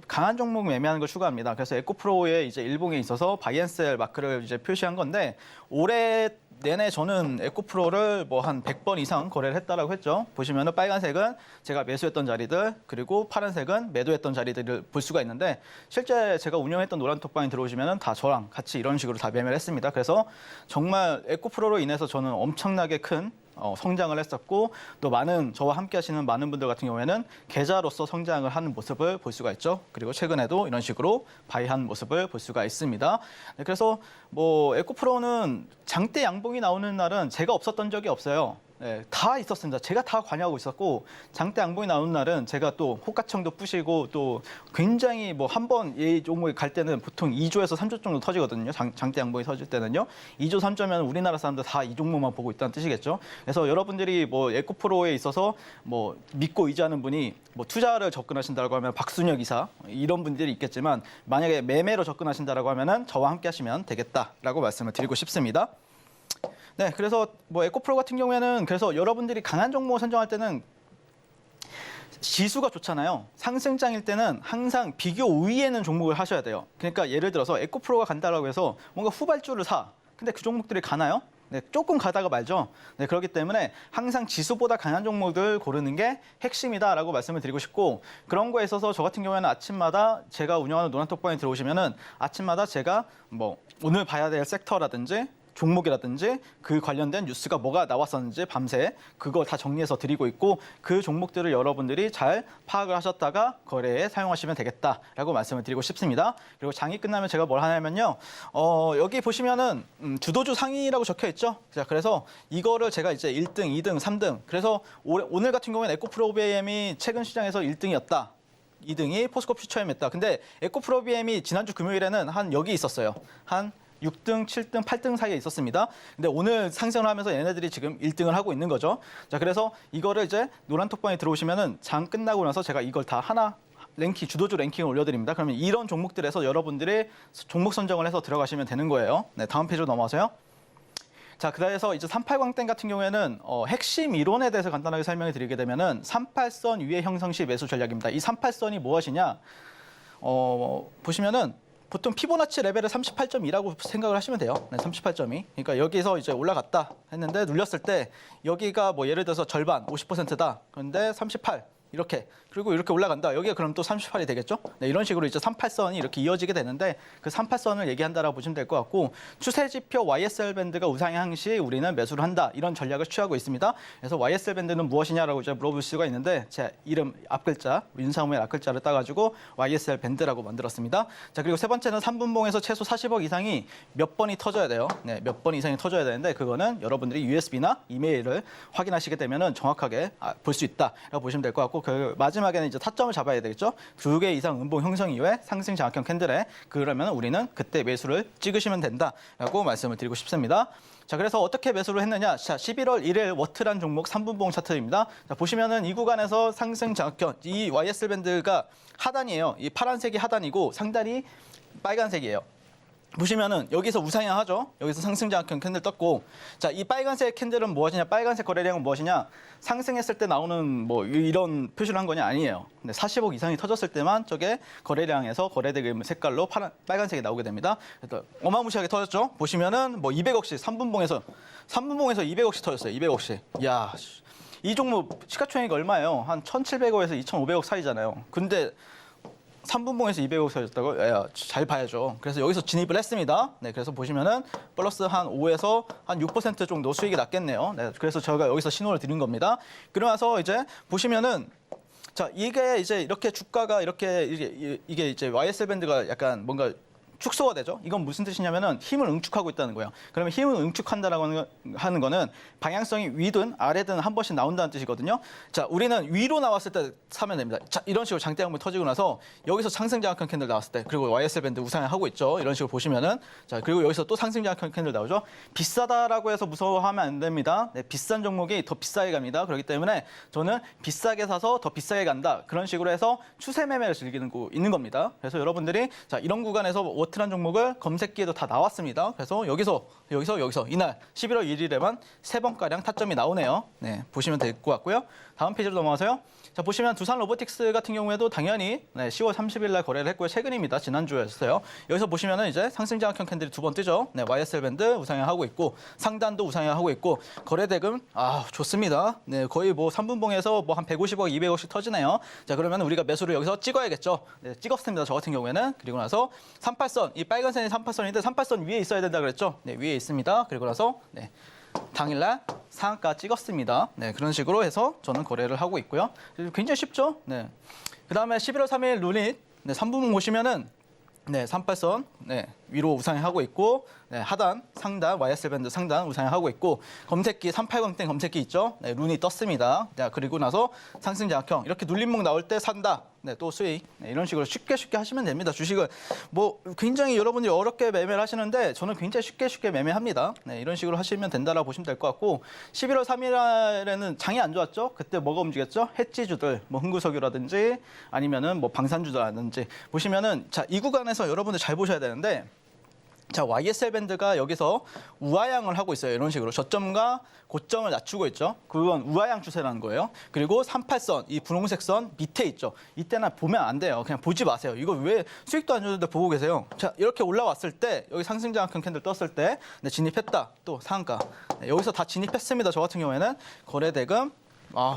강한 종목 매매하는 걸 추구합니다. 그래서 에코프로의 이제 일봉에 있어서 바이앤셀 마크를 이제 표시한 건데 올해 내내 저는 에코프로를 뭐 한 100번 이상 거래를 했다라고 했죠. 보시면은 빨간색은 제가 매수했던 자리들, 그리고 파란색은 매도했던 자리들을 볼 수가 있는데 실제 제가 운영했던 노란톡방에 들어오시면은 다 저랑 같이 이런 식으로 다 매매를 했습니다. 그래서 정말 에코프로로 인해서 저는 엄청나게 큰 성장을 했었고 또 많은 저와 함께 하시는 많은 분들 같은 경우에는 계좌로서 성장을 하는 모습을 볼 수가 있죠. 그리고 최근에도 이런 식으로 바이한 모습을 볼 수가 있습니다. 네, 그래서 뭐 에코프로는 장대 양봉이 나오는 날은 제가 없었던 적이 없어요. 네, 다 있었습니다. 제가 다 관여하고 있었고 장대 양봉이 나오는 날은 제가 또 호가청도 뿌시고 또 굉장히 뭐 한 번 이 종목에 갈 때는 보통 2조에서 3조 정도 터지거든요. 장대 양봉이 터질 때는요. 2조, 3조면 우리나라 사람들 다 이 종목만 보고 있다는 뜻이겠죠. 그래서 여러분들이 뭐 에코프로에 있어서 뭐 믿고 의지하는 분이 뭐 투자를 접근하신다고 하면 박순혁 이사 이런 분들이 있겠지만 만약에 매매로 접근하신다고 하면은 저와 함께 하시면 되겠다라고 말씀을 드리고 싶습니다. 네, 그래서 뭐 에코프로 같은 경우에는 그래서 여러분들이 강한 종목을 선정할 때는 지수가 좋잖아요. 상승장일 때는 항상 비교 우위에는 종목을 하셔야 돼요. 그러니까 예를 들어서 에코프로가 간다라고 해서 뭔가 후발주를 사. 근데 그 종목들이 가나요? 네, 조금 가다가 말죠. 네, 그렇기 때문에 항상 지수보다 강한 종목을 고르는 게 핵심이다라고 말씀을 드리고 싶고 그런 거에 있어서 저 같은 경우에는 아침마다 제가 운영하는 노란톡방에 들어오시면은 아침마다 제가 뭐 오늘 봐야 될 섹터라든지 종목이라든지 그 관련된 뉴스가 뭐가 나왔었는지 밤새 그거 다 정리해서 드리고 있고 그 종목들을 여러분들이 잘 파악을 하셨다가 거래에 사용하시면 되겠다라고 말씀을 드리고 싶습니다. 그리고 장이 끝나면 제가 뭘 하냐면요. 여기 보시면은 주도주 상위라고 적혀 있죠. 자, 그래서 이거를 제가 이제 1등, 2등, 3등. 그래서 오늘 같은 경우에는 에코프로비엠이 최근 시장에서 1등이었다. 2등이 포스코 퓨처엠이었다. 근데 에코프로비엠이 지난주 금요일에는 한 여기 있었어요. 한 6등, 7등, 8등 사이에 있었습니다. 근데 오늘 상승을 하면서 얘네들이 지금 1등을 하고 있는 거죠. 자, 그래서 이거를 이제 노란톡방에 들어오시면은 장 끝나고 나서 제가 이걸 다 하나 주도주 랭킹을 올려드립니다. 그러면 이런 종목들에서 여러분들이 종목 선정을 해서 들어가시면 되는 거예요. 네, 다음 페이지로 넘어가세요. 자, 그래서 이제 38광땡 같은 경우에는 핵심 이론에 대해서 간단하게 설명을 드리게 되면은 38선 위에 형성 시 매수 전략입니다. 이 38선이 무엇이냐? 보시면은 보통 피보나치 레벨을 38.2라고 생각을 하시면 돼요. 네, 38.2. 그러니까 여기서 이제 올라갔다 했는데 눌렸을 때 여기가 뭐 예를 들어서 절반 50%다. 그런데 38 이렇게 그리고 이렇게 올라간다. 여기가 그럼 또 38이 되겠죠? 네, 이런 식으로 이제 38선이 이렇게 이어지게 되는데 그 38선을 얘기한다라고 보시면 될 것 같고 추세 지표 YSL 밴드가 우상향 시 우리는 매수를 한다. 이런 전략을 취하고 있습니다. 그래서 YSL 밴드는 무엇이냐라고 이제 물어볼 수가 있는데 제 이름 앞글자 윤상무의 앞글자를 따가지고 YSL 밴드라고 만들었습니다. 자, 그리고 세 번째는 3분봉에서 최소 40억 이상이 몇 번이 터져야 돼요. 네, 몇 번 이상이 터져야 되는데 그거는 여러분들이 USB나 이메일을 확인하시게 되면은 정확하게 볼 수 있다라고 보시면 될 것 같고 그 마지막에는 이제 타점을 잡아야 되겠죠. 2개 이상 음봉 형성 이후에 상승 장악형 캔들에 그러면 우리는 그때 매수를 찍으시면 된다라고 말씀을 드리고 싶습니다. 자, 그래서 어떻게 매수를 했느냐? 자, 11월 1일 워트란 종목 3분봉 차트입니다. 자, 보시면은 이 구간에서 상승 장악형 이 YSL 밴드가 하단이에요. 이 파란색이 하단이고 상단이 빨간색이에요. 보시면은 여기서 우상향하죠. 여기서 상승 장악형 캔들 떴고, 자, 이 빨간색 캔들은 무엇이냐? 빨간색 거래량은 무엇이냐? 상승했을 때 나오는 뭐 이런 표시를 한 거냐? 아니에요. 근데 40억 이상이 터졌을 때만 저게 거래량에서 거래대금 색깔로 빨간색이 나오게 됩니다. 그래서 어마무시하게 터졌죠. 보시면은 뭐 200억씩 3분봉에서 200억씩 터졌어요. 200억씩. 이야, 이 종목 시가총액이 얼마예요? 한 1,700억에서 2,500억 사이잖아요. 근데 3분봉에서 200억 사줬다고? 야, 잘 봐야죠. 그래서 여기서 진입을 했습니다. 네, 그래서 보시면은 플러스 한 5에서 한 6% 정도 수익이 났겠네요. 네, 그래서 제가 여기서 신호를 드린 겁니다. 그러면서 이제 보시면은 자, 이게 이제 이렇게 주가가 이렇게 이게 이제 YSL 밴드가 약간 뭔가 축소가 되죠. 이건 무슨 뜻이냐면은 힘을 응축하고 있다는 거예요. 그러면 힘을 응축한다라고 하는 거는 방향성이 위든 아래든 한 번씩 나온다는 뜻이거든요. 자, 우리는 위로 나왔을 때 사면 됩니다. 자, 이런 식으로 장대 양봉이 터지고 나서 여기서 상승 장악형 캔들 나왔을 때 그리고 YSL 밴드 우상향하고 있죠. 이런 식으로 보시면은 자, 그리고 여기서 또 상승 장악형 캔들 나오죠. 비싸다라고 해서 무서워하면 안 됩니다. 네, 비싼 종목이 더 비싸게 갑니다. 그렇기 때문에 저는 비싸게 사서 더 비싸게 간다. 그런 식으로 해서 추세 매매를 즐기는 거 있는 겁니다. 그래서 여러분들이 자, 이런 구간에서 너트란 종목을 검색기에도 다 나왔습니다. 그래서 여기서 이날 11월 1일에만 3번가량 타점이 나오네요. 네, 보시면 될 것 같고요. 다음 페이지로 넘어가서요. 자, 보시면 두산 로보틱스 같은 경우에도 당연히 10월 30일 날 거래를 했고요. 최근입니다. 지난주였어요. 여기서 보시면은 이제 상승장악형 캔들이 2번 뜨죠. 네, YSL 밴드 우상향하고 있고 상단도 우상향하고 있고 거래 대금 좋습니다. 네, 거의 뭐 3분봉에서 뭐 한 150억, 200억씩 터지네요. 자, 그러면 우리가 매수를 여기서 찍어야겠죠. 네, 찍었습니다. 저 같은 경우에는. 그리고 나서 38선, 이 빨간 선이 38선인데 38선 위에 있어야 된다 그랬죠. 네, 위에 있습니다. 그리고 나서 당일날 상한가 찍었습니다. 네, 그런 식으로 해서 저는 거래를 하고 있고요. 굉장히 쉽죠? 네. 그다음에 11월 3일 루닛 3분봉 보시면은 38선 위로 우상향하고 있고 하단, 상단, YSL 밴드 상단 우상향하고 있고 검색기 380땡 검색기 있죠? 룬이 떴습니다. 자, 그리고 나서 상승장악형 이렇게 눌림목 나올 때 산다. 또 수익 이런 식으로 쉽게 하시면 됩니다. 주식을 뭐 굉장히 여러분들이 어렵게 매매를 하시는데 저는 굉장히 쉽게 매매합니다. 이런 식으로 하시면 된다라고 보시면 될 것 같고 11월 3일에는 장이 안 좋았죠. 그때 뭐가 움직였죠? 해지주들, 뭐 흥구석유라든지 아니면은 뭐 방산주라든지 보시면은 자, 이 구간에서 여러분들 잘 보셔야 되는데 자, YSL 밴드가 여기서 우하향을 하고 있어요. 이런 식으로 저점과 고점을 낮추고 있죠. 그건 우하향 추세라는 거예요. 그리고 38선, 이 분홍색 선 밑에 있죠. 이때는 보면 안 돼요. 그냥 보지 마세요. 이거 왜 수익도 안 주는데 보고 계세요. 자, 이렇게 올라왔을 때 여기 상승장악형 캔들 떴을 때 진입했다. 또 상한가. 여기서 다 진입했습니다. 저 같은 경우에는 거래 대금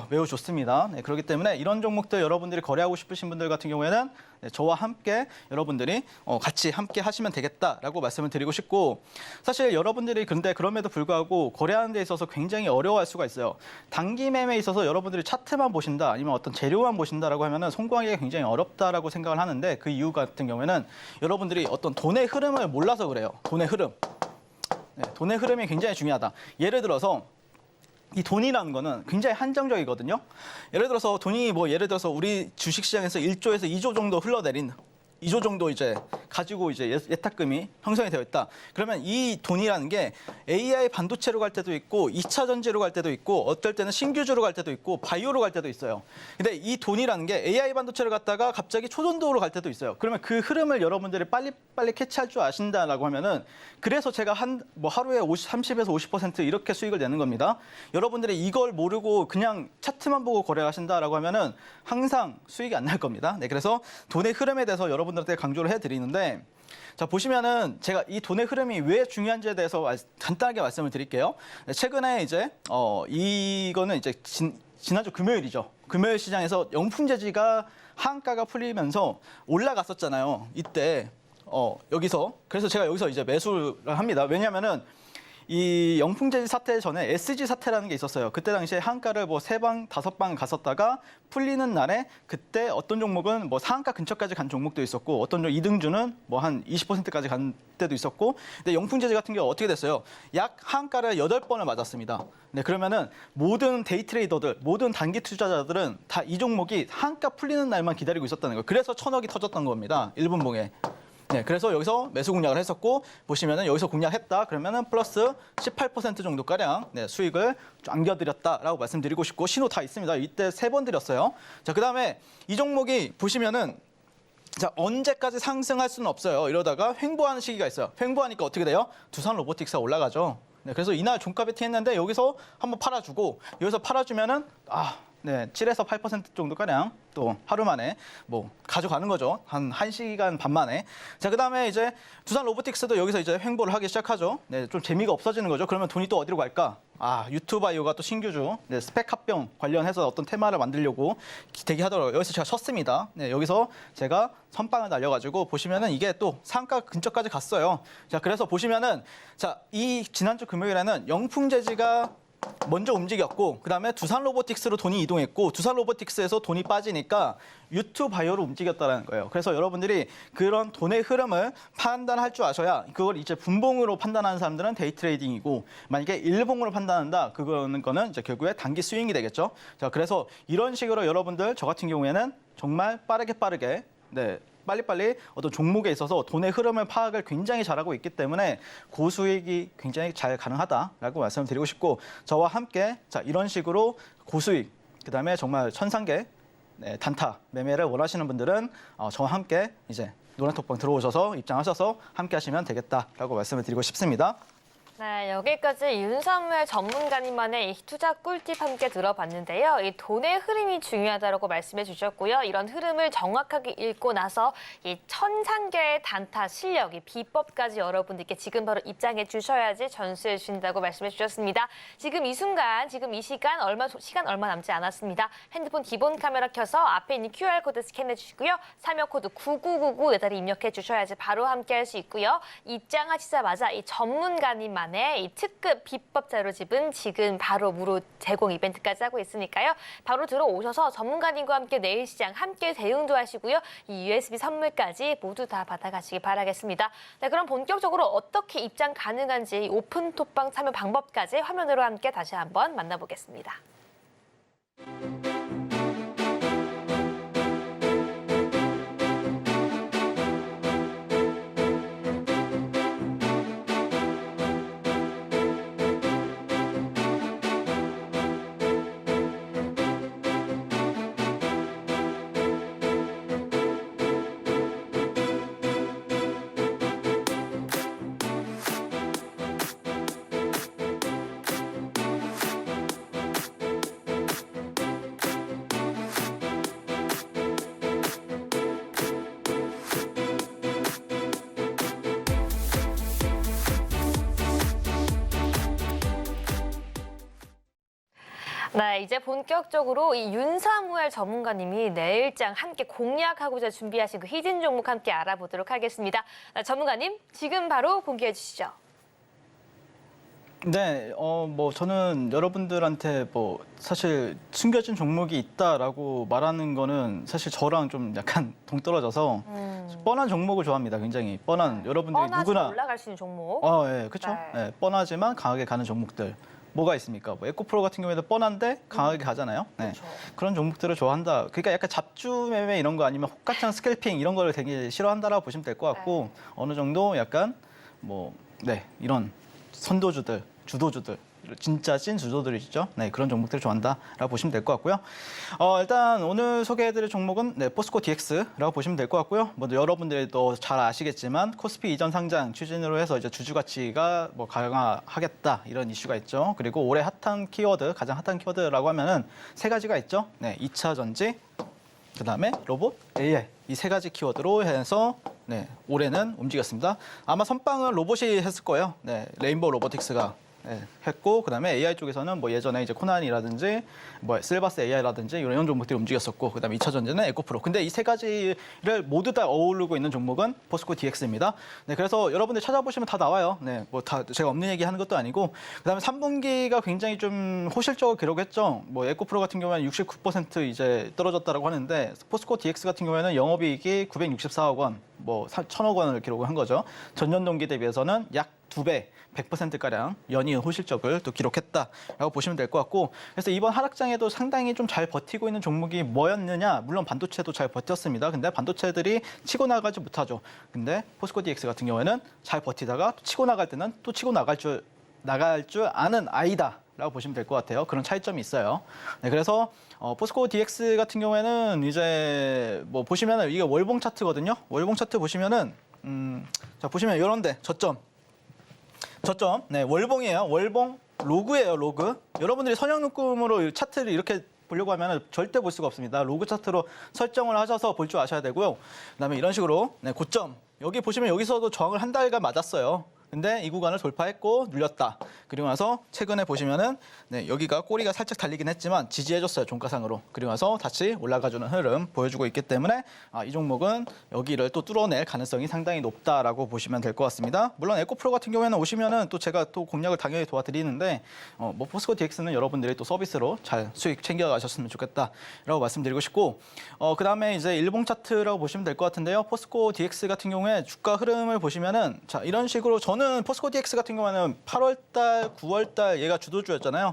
매우 좋습니다. 그렇기 때문에 이런 종목들 여러분들이 거래하고 싶으신 분들 같은 경우에는 저와 함께 여러분들이 같이 함께 하시면 되겠다라고 말씀을 드리고 싶고 사실 여러분들이 근데 그럼에도 불구하고 거래하는 데 있어서 굉장히 어려워할 수가 있어요. 단기 매매에 있어서 여러분들이 차트만 보신다 아니면 어떤 재료만 보신다라고 하면은 성공하기가 굉장히 어렵다라고 생각을 하는데 그 이유 같은 경우에는 여러분들이 어떤 돈의 흐름을 몰라서 그래요. 돈의 흐름. 돈의 흐름이 굉장히 중요하다. 예를 들어서 이 돈이라는 거는 굉장히 한정적이거든요. 예를 들어서 돈이 예를 들어서 우리 주식시장에서 1조에서 2조 정도 흘러내린 2조 정도 이제 가지고 이제 예탁금이 형성이 되어 있다. 그러면 이 돈이라는 게 AI 반도체로 갈 때도 있고 2차 전지로 갈 때도 있고 어떨 때는 신규주로 갈 때도 있고 바이오로 갈 때도 있어요. 근데 이 돈이라는 게 AI 반도체를 갔다가 갑자기 초전도로 갈 때도 있어요. 그러면 그 흐름을 여러분들이 빨리 캐치할 줄 아신다라고 하면은 그래서 제가 하루에 30에서 50% 이렇게 수익을 내는 겁니다. 여러분들이 이걸 모르고 그냥 차트만 보고 거래하신다라고 하면은 항상 수익이 안 날 겁니다. 그래서 돈의 흐름에 대해서 여러분들한테 강조를 해드리는데 자, 보시면은 제가 이 돈의 흐름이 왜 중요한지에 대해서 간단하게 말씀을 드릴게요. 최근에 이제 이거는 이제 지난주 금요일이죠. 금요일 시장에서 영풍재지가 하한가가 풀리면서 올라갔었잖아요. 이때 여기서 그래서 제가 여기서 이제 매수를 합니다. 왜냐하면은 이 영풍재지 사태 전에 SG 사태라는 게 있었어요. 그때 당시에 한가를 3방, 5방 갔었다가 풀리는 날에 그때 어떤 종목은 상한가 근처까지 간 종목도 있었고 어떤 2등주는 한 20%까지 간 때도 있었고 근데 영풍재지 같은 경우 어떻게 됐어요? 약 한가를 8번을 맞았습니다. 그러면은 모든 데이 트레이더들, 모든 단기 투자자들은 다 이 종목이 한가 풀리는 날만 기다리고 있었다는 거예요. 그래서 1,000억이 터졌던 겁니다. 1분봉에. 그래서 여기서 매수 공략을 했었고 보시면은 여기서 공략했다 그러면은 플러스 18% 정도가량 수익을 안겨드렸다라고 말씀드리고 싶고 신호 다 있습니다. 이때 3번 드렸어요. 자, 그다음에 이 종목이 보시면은 자, 언제까지 상승할 수는 없어요. 이러다가 횡보하는 시기가 있어요. 횡보하니까 어떻게 돼요? 두산 로보틱스가 올라가죠. 그래서 이날 종가 베팅했는데 여기서 한번 팔아주고 여기서 팔아주면은 7에서 8% 정도가량 또 하루 만에 가져가는 거죠. 한 1시간 반 만에. 자, 그다음에 이제 두산 로보틱스도 여기서 이제 횡보를 하기 시작하죠. 좀 재미가 없어지는 거죠. 그러면 돈이 또 어디로 갈까? 유튜바이오가 또 신규주 스펙 합병 관련해서 어떤 테마를 만들려고 대기하더라고요. 여기서 제가 쳤습니다. 여기서 제가 선빵을 날려가지고 보시면은 이게 또 상가 근처까지 갔어요. 자, 그래서 보시면은 자, 이 지난주 금요일에는 영풍재지가 먼저 움직였고 그다음에 두산 로보틱스로 돈이 이동했고 두산 로보틱스에서 돈이 빠지니까 유튜바이오로 움직였다는 거예요. 그래서 여러분들이 그런 돈의 흐름을 판단할 줄 아셔야 그걸 이제 분봉으로 판단하는 사람들은 데이 트레이딩이고 만약에 일봉으로 판단한다 그거는 이제 결국에 단기 스윙이 되겠죠. 자, 그래서 이런 식으로 여러분들 저 같은 경우에는 정말 빠르게 빨리빨리 어떤 종목에 있어서 돈의 흐름을 파악을 굉장히 잘하고 있기 때문에 고수익이 굉장히 잘 가능하다라고 말씀을 드리고 싶고 저와 함께 자, 이런 식으로 고수익 그다음에 정말 천상계 단타 매매를 원하시는 분들은 저와 함께 이제 노란톡방 들어오셔서 입장하셔서 함께 하시면 되겠다라고 말씀을 드리고 싶습니다. 네, 여기까지 윤사무엘 전문가님만의 이 투자 꿀팁 함께 들어봤는데요. 이 돈의 흐름이 중요하다고 말씀해 주셨고요. 이런 흐름을 정확하게 읽고 나서 이 천상계의 단타 실력, 이 비법까지 여러분들께 지금 바로 입장해 주셔야지 전수해 주신다고 말씀해 주셨습니다. 지금 이 순간, 지금 이 시간 시간 얼마 남지 않았습니다. 핸드폰 기본 카메라 켜서 앞에 있는 QR코드 스캔해 주시고요. 참여 코드 9999 내다리 입력해 주셔야지 바로 함께 할 수 있고요. 입장하시자마자 이 전문가님만 이 특급 비법 자료집은 지금 바로 무료 제공 이벤트까지 하고 있으니까요. 바로 들어오셔서 전문가님과 함께 내일 시장 함께 대응도 하시고요. 이 USB 선물까지 모두 다 받아가시기 바라겠습니다. 네, 그럼 본격적으로 어떻게 입장 가능한지 오픈톡방 참여 방법까지 화면으로 함께 다시 한번 만나보겠습니다. 네, 이제 본격적으로 이 윤사무엘 전문가님이 내일장 함께 공략하고자 준비하신 그 히든 종목 함께 알아보도록 하겠습니다. 전문가님, 지금 바로 공개해 주시죠. 네, 뭐 저는 여러분들한테 뭐 사실 숨겨진 종목이 있다라고 말하는 거는 사실 저랑 좀 약간 동떨어져서 뻔한 종목을 좋아합니다. 굉장히 뻔한 여러분들이 뻔하지 누구나 올라갈 수 있는 종목. 예, 그렇죠. 네. 예, 뻔하지만 강하게 가는 종목들. 뭐가 있습니까? 뭐 에코프로 같은 경우에도 뻔한데 강하게 가잖아요. 네. 그렇죠. 그런 종목들을 좋아한다. 그러니까 약간 잡주 매매 이런 거 아니면 혹같은 스캘핑 이런 거를 되게 싫어한다라고 보시면 될 것 같고 어느 정도 약간 뭐 이런 선도주들, 주도주들 진짜 찐 주도들이죠. 네, 그런 종목들을 좋아한다라고 보시면 될 것 같고요. 일단 오늘 소개해드릴 종목은 포스코 DX라고 보시면 될 것 같고요. 뭐 여러분들도 잘 아시겠지만 코스피 이전 상장 추진으로 해서 이제 주주 가치가 뭐 강화하겠다 이런 이슈가 있죠. 그리고 올해 핫한 키워드, 가장 핫한 키워드라고 하면은 세 가지가 있죠. 네, 2차 전지, 그다음에 로봇, AI 이 세 가지 키워드로 해서 올해는 움직였습니다. 아마 선빵은 로봇이 했을 거예요. 네, 레인보우 로보틱스가 했고 그다음에 AI 쪽에서는 뭐 예전에 이제 코난이라든지 뭐 실바스 AI라든지 이런 종목들이 움직였었고 그다음에 2차 전지는 에코프로. 근데 이 세 가지를 모두 다 어우르고 있는 종목은 포스코 DX입니다. 네, 그래서 여러분들 찾아보시면 다 나와요. 네, 뭐 다 제가 없는 얘기 하는 것도 아니고 그다음에 3분기가 굉장히 좀 호실적으로 기록했죠. 뭐 에코프로 같은 경우에는 69% 이제 떨어졌다라고 하는데 포스코 DX 같은 경우에는 영업이익이 964억 원, 뭐 1,000억 원을 기록을 한 거죠. 전년 동기 대비해서는 약 2배, 100%가량 연이은 호실적을 또 기록했다라고 보시면 될 것 같고 그래서 이번 하락장에도 상당히 좀 잘 버티고 있는 종목이 뭐였느냐 물론 반도체도 잘 버텼습니다. 근데 반도체들이 치고 나가지 못하죠. 근데 포스코 DX 같은 경우에는 잘 버티다가 치고 나갈 때는 또 치고 나갈 줄 아는 아이다. 라고 보시면 될 것 같아요. 그런 차이점이 있어요. 네, 그래서 포스코 DX 같은 경우에는 이제 뭐 보시면은 이게 월봉 차트거든요. 월봉 차트 보시면은 자 보시면 이런데 저점, 네 월봉이에요. 월봉 로그예요. 로그. 여러분들이 선형 눈금으로 차트를 이렇게 보려고 하면 절대 볼 수가 없습니다. 로그 차트로 설정을 하셔서 볼 줄 아셔야 되고요. 그다음에 이런 식으로 고점 여기 보시면 여기서도 저항을 한 달간 맞았어요. 근데 이 구간을 돌파했고 눌렸다. 그리고 나서 최근에 보시면은 여기가 꼬리가 살짝 달리긴 했지만 지지해줬어요. 종가상으로. 그리고 나서 다시 올라가주는 흐름 보여주고 있기 때문에 이 종목은 여기를 또 뚫어낼 가능성이 상당히 높다라고 보시면 될 것 같습니다. 물론 에코프로 같은 경우에는 오시면은 또 제가 또 공략을 당연히 도와드리는데 뭐 포스코 DX는 여러분들이 또 서비스로 잘 수익 챙겨가셨으면 좋겠다라고 말씀드리고 싶고 그다음에 이제 일봉 차트라고 보시면 될 것 같은데요. 포스코 DX 같은 경우에 주가 흐름을 보시면은 자 이런 식으로 저는 포스코 DX 같은 경우에는 8월달, 9월달 얘가 주도주였잖아요.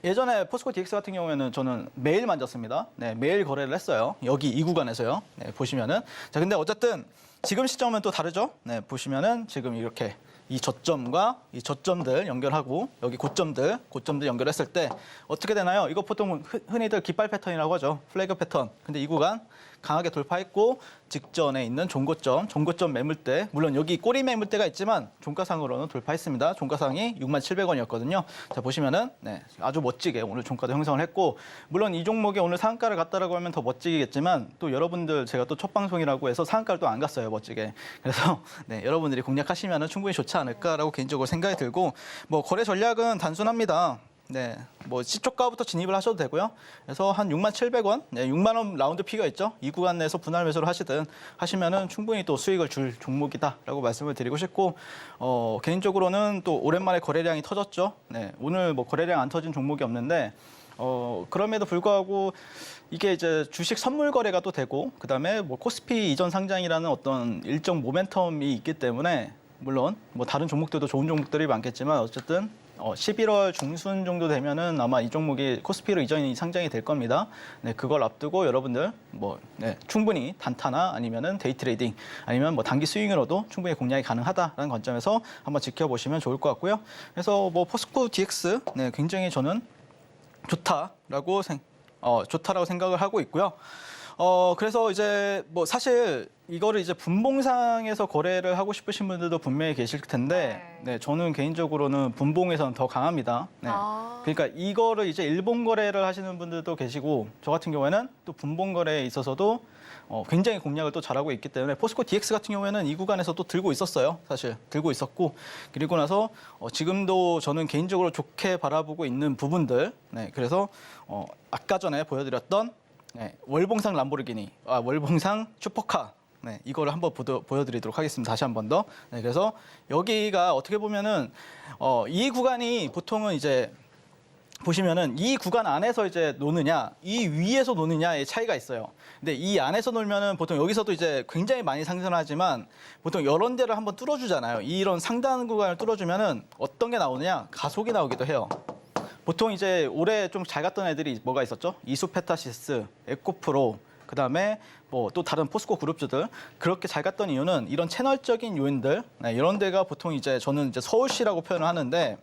예전에 포스코 DX 같은 경우에는 저는 매일 만졌습니다. 네, 매일 거래를 했어요. 여기 이 구간에서요. 네, 보시면은 자 근데 어쨌든 지금 시점은 또 다르죠. 네, 보시면은 지금 이렇게 이 저점과 이 저점들 연결하고 여기 고점들 연결했을 때 어떻게 되나요? 이거 보통 흔히들 깃발 패턴이라고 하죠. 플래그 패턴. 근데 이 구간 강하게 돌파했고 직전에 있는 종고점 매물대, 물론 여기 꼬리 매물대가 있지만 종가상으로는 돌파했습니다. 종가상이 67,000원이었거든요. 자, 보시면은 네, 아주 멋지게 오늘 종가도 형성을 했고, 물론 이 종목이 오늘 상한가를 갔다라고 하면 더 멋지겠지만 또 여러분들 제가 또 첫 방송이라고 해서 상한가를 또 안 갔어요, 멋지게. 그래서 네, 여러분들이 공략하시면은 충분히 좋지 않을까라고 개인적으로 생각이 들고, 뭐 거래 전략은 단순합니다. 네, 뭐 시초가부터 진입을 하셔도 되고요. 그래서 한 67,000원, 네, 6만 원 라운드 피가 있죠. 이 구간 내에서 분할 매수를 하시면은 충분히 또 수익을 줄 종목이다라고 말씀을 드리고 싶고, 개인적으로는 또 오랜만에 거래량이 터졌죠. 네, 오늘 뭐 거래량 안 터진 종목이 없는데, 그럼에도 불구하고 이게 이제 주식 선물 거래가 또 되고, 그다음에 뭐 코스피 이전 상장이라는 어떤 일정 모멘텀이 있기 때문에, 물론 뭐 다른 종목들도 좋은 종목들이 많겠지만 어쨌든 11월 중순 정도 되면은 아마 이 종목이 코스피로 이전이 상장이 될 겁니다. 네, 그걸 앞두고 여러분들 뭐 충분히 단타나 아니면은 데이 트레이딩 아니면 뭐 단기 스윙으로도 충분히 공략이 가능하다라는 관점에서 한번 지켜보시면 좋을 것 같고요. 그래서 뭐 포스코 DX 굉장히 저는 좋다라고 생각을 하고 있고요. 그래서 이제 뭐 사실 이거를 이제 분봉상에서 거래를 하고 싶으신 분들도 분명히 계실 텐데, 네, 저는 개인적으로는 분봉에서는 더 강합니다. 네. 그러니까 이거를 이제 일본 거래를 하시는 분들도 계시고, 저 같은 경우에는 또 분봉 거래에 있어서도 굉장히 공략을 또 잘하고 있기 때문에 포스코 DX 같은 경우에는 이 구간에서 또 들고 있었어요. 사실 들고 있었고, 그리고 나서 지금도 저는 개인적으로 좋게 바라보고 있는 부분들. 네, 그래서 아까 전에 보여드렸던 월봉상 람보르기니, 월봉상 슈퍼카. 네, 이거를 한번 보여드리도록 하겠습니다. 다시 한 번 더. 네, 그래서 여기가 어떻게 보면은 이 구간이 보통은 이제 보시면은 이 구간 안에서 이제 노느냐, 이 위에서 노느냐의 차이가 있어요. 근데 이 안에서 놀면은 보통 여기서도 이제 굉장히 많이 상승하지만 보통 이런 데를 한번 뚫어주잖아요. 이런 상단 구간을 뚫어주면은 어떤 게 나오느냐, 가속이 나오기도 해요. 보통 이제 올해 좀 잘 갔던 애들이 뭐가 있었죠? 이수페타시스, 에코프로, 그다음에 뭐 또 다른 포스코 그룹주들, 그렇게 잘 갔던 이유는 이런 채널적인 요인들, 이런 데가 보통 이제 저는 이제 서울시라고 표현을 하는데,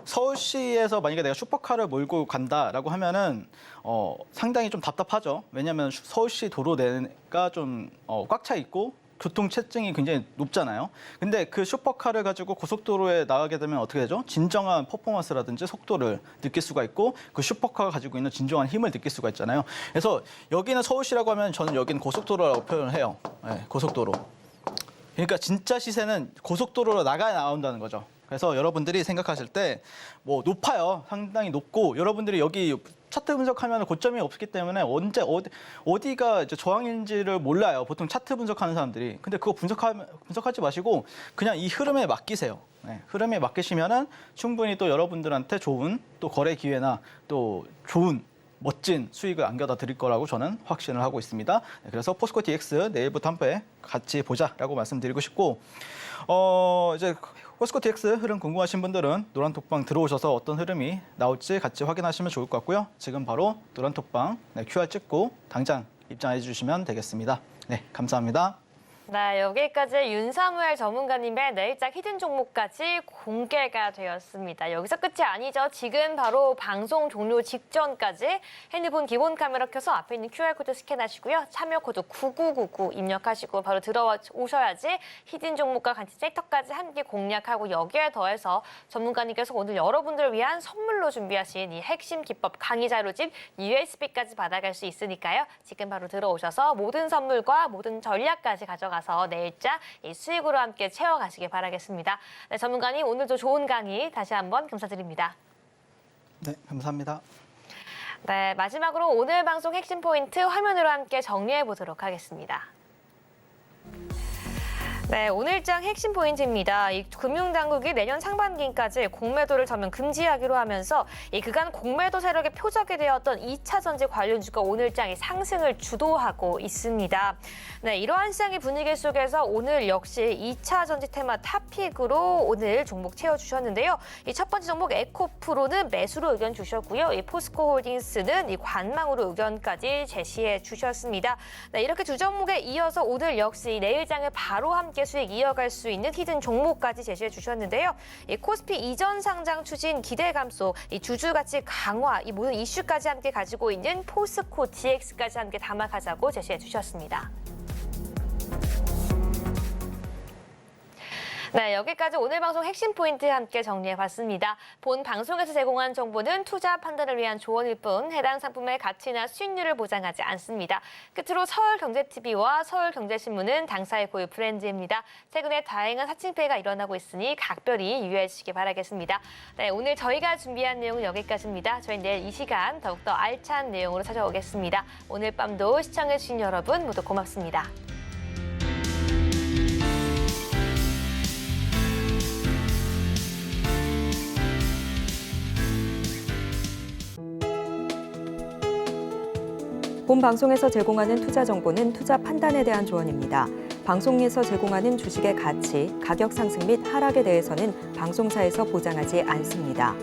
서울시에서 만약에 내가 슈퍼카를 몰고 간다라고 하면은 상당히 좀 답답하죠. 왜냐하면 서울시 도로 내가 좀 꽉 차 있고 교통 체증이 굉장히 높잖아요. 근데 그 슈퍼카를 가지고 고속도로에 나가게 되면 어떻게 되죠? 진정한 퍼포먼스라든지 속도를 느낄 수가 있고, 그 슈퍼카가 가지고 있는 진정한 힘을 느낄 수가 있잖아요. 그래서 여기는 서울시라고 하면 저는 여기는 고속도로라고 표현을 해요. 네, 고속도로. 그러니까 진짜 시세는 고속도로로 나온다는 거죠. 그래서 여러분들이 생각하실 때 뭐 높아요. 상당히 높고, 여러분들이 여기 차트 분석하면 고점이 없기 때문에 어디가 이제 저항인지를 몰라요. 보통 차트 분석하는 사람들이. 근데 그거 분석하지 마시고 그냥 이 흐름에 맡기세요. 네, 흐름에 맡기시면은 충분히 또 여러분들한테 좋은 또 거래 기회나 또 좋은 멋진 수익을 안겨다 드릴 거라고 저는 확신을 하고 있습니다. 네, 그래서 포스코 DX 내일부터 한 번 같이 보자라고 말씀드리고 싶고, 이제 포스코 DX 흐름 궁금하신 분들은 노란톡방 들어오셔서 어떤 흐름이 나올지 같이 확인하시면 좋을 것 같고요. 지금 바로 노란톡방 QR 찍고 당장 입장해 주시면 되겠습니다. 네, 감사합니다. 네, 여기까지 윤사무엘 전문가님의 내일장 히든 종목까지 공개가 되었습니다. 여기서 끝이 아니죠. 지금 바로 방송 종료 직전까지 핸드폰 기본 카메라 켜서 앞에 있는 QR코드 스캔하시고요. 참여 코드 9999 입력하시고 바로 들어오셔야지 히든 종목과 같이 섹터까지 함께 공략하고, 여기에 더해서 전문가님께서 오늘 여러분들을 위한 선물로 준비하신 이 핵심 기법 강의 자료집 USB까지 받아갈 수 있으니까요. 지금 바로 들어오셔서 모든 선물과 모든 전략까지 가져가서 내일자 수익으로 함께 채워가시길 바라겠습니다. 네, 전문가님 오늘도 좋은 강의 다시 한번 감사드립니다. 네, 감사합니다. 네, 마지막으로 오늘 방송 핵심 포인트 화면으로 함께 정리해 보도록 하겠습니다. 네, 오늘장 핵심 포인트입니다. 이 금융당국이 내년 상반기까지 공매도를 전면 금지하기로 하면서 이 그간 공매도 세력의 표적이 되었던 2차 전지 관련주가 오늘장이 상승을 주도하고 있습니다. 네, 이러한 시장의 분위기 속에서 오늘 역시 2차 전지 테마 탑픽으로 오늘 종목 채워주셨는데요. 이 첫 번째 종목 에코프로는 매수로 의견 주셨고요. 이 포스코홀딩스는 이 관망으로 의견까지 제시해 주셨습니다. 네, 이렇게 두 종목에 이어서 오늘 역시 내일장을 바로 함께 함께 수익 이어갈 수 있는 히든 종목까지 제시해 주셨는데요. 이 코스피 이전 상장 추진 기대감 속 이 주주 가치 강화, 이 모든 이슈까지 함께 가지고 있는 포스코 DX까지 함께 담아가자고 제시해 주셨습니다. 네, 여기까지 오늘 방송 핵심 포인트 함께 정리해봤습니다. 본 방송에서 제공한 정보는 투자 판단을 위한 조언일 뿐 해당 상품의 가치나 수익률을 보장하지 않습니다. 끝으로 서울경제TV와 서울경제신문은 당사의 고유 브랜드입니다. 최근에 다양한 사칭페이가 일어나고 있으니 각별히 유의해 주시기 바라겠습니다. 네, 오늘 저희가 준비한 내용은 여기까지입니다. 저희 내일 이 시간 더욱더 알찬 내용으로 찾아오겠습니다. 오늘 밤도 시청해주신 여러분 모두 고맙습니다. 본 방송에서 제공하는 투자 정보는 투자 판단에 대한 조언입니다. 방송에서 제공하는 주식의 가치, 가격 상승 및 하락에 대해서는 방송사에서 보장하지 않습니다.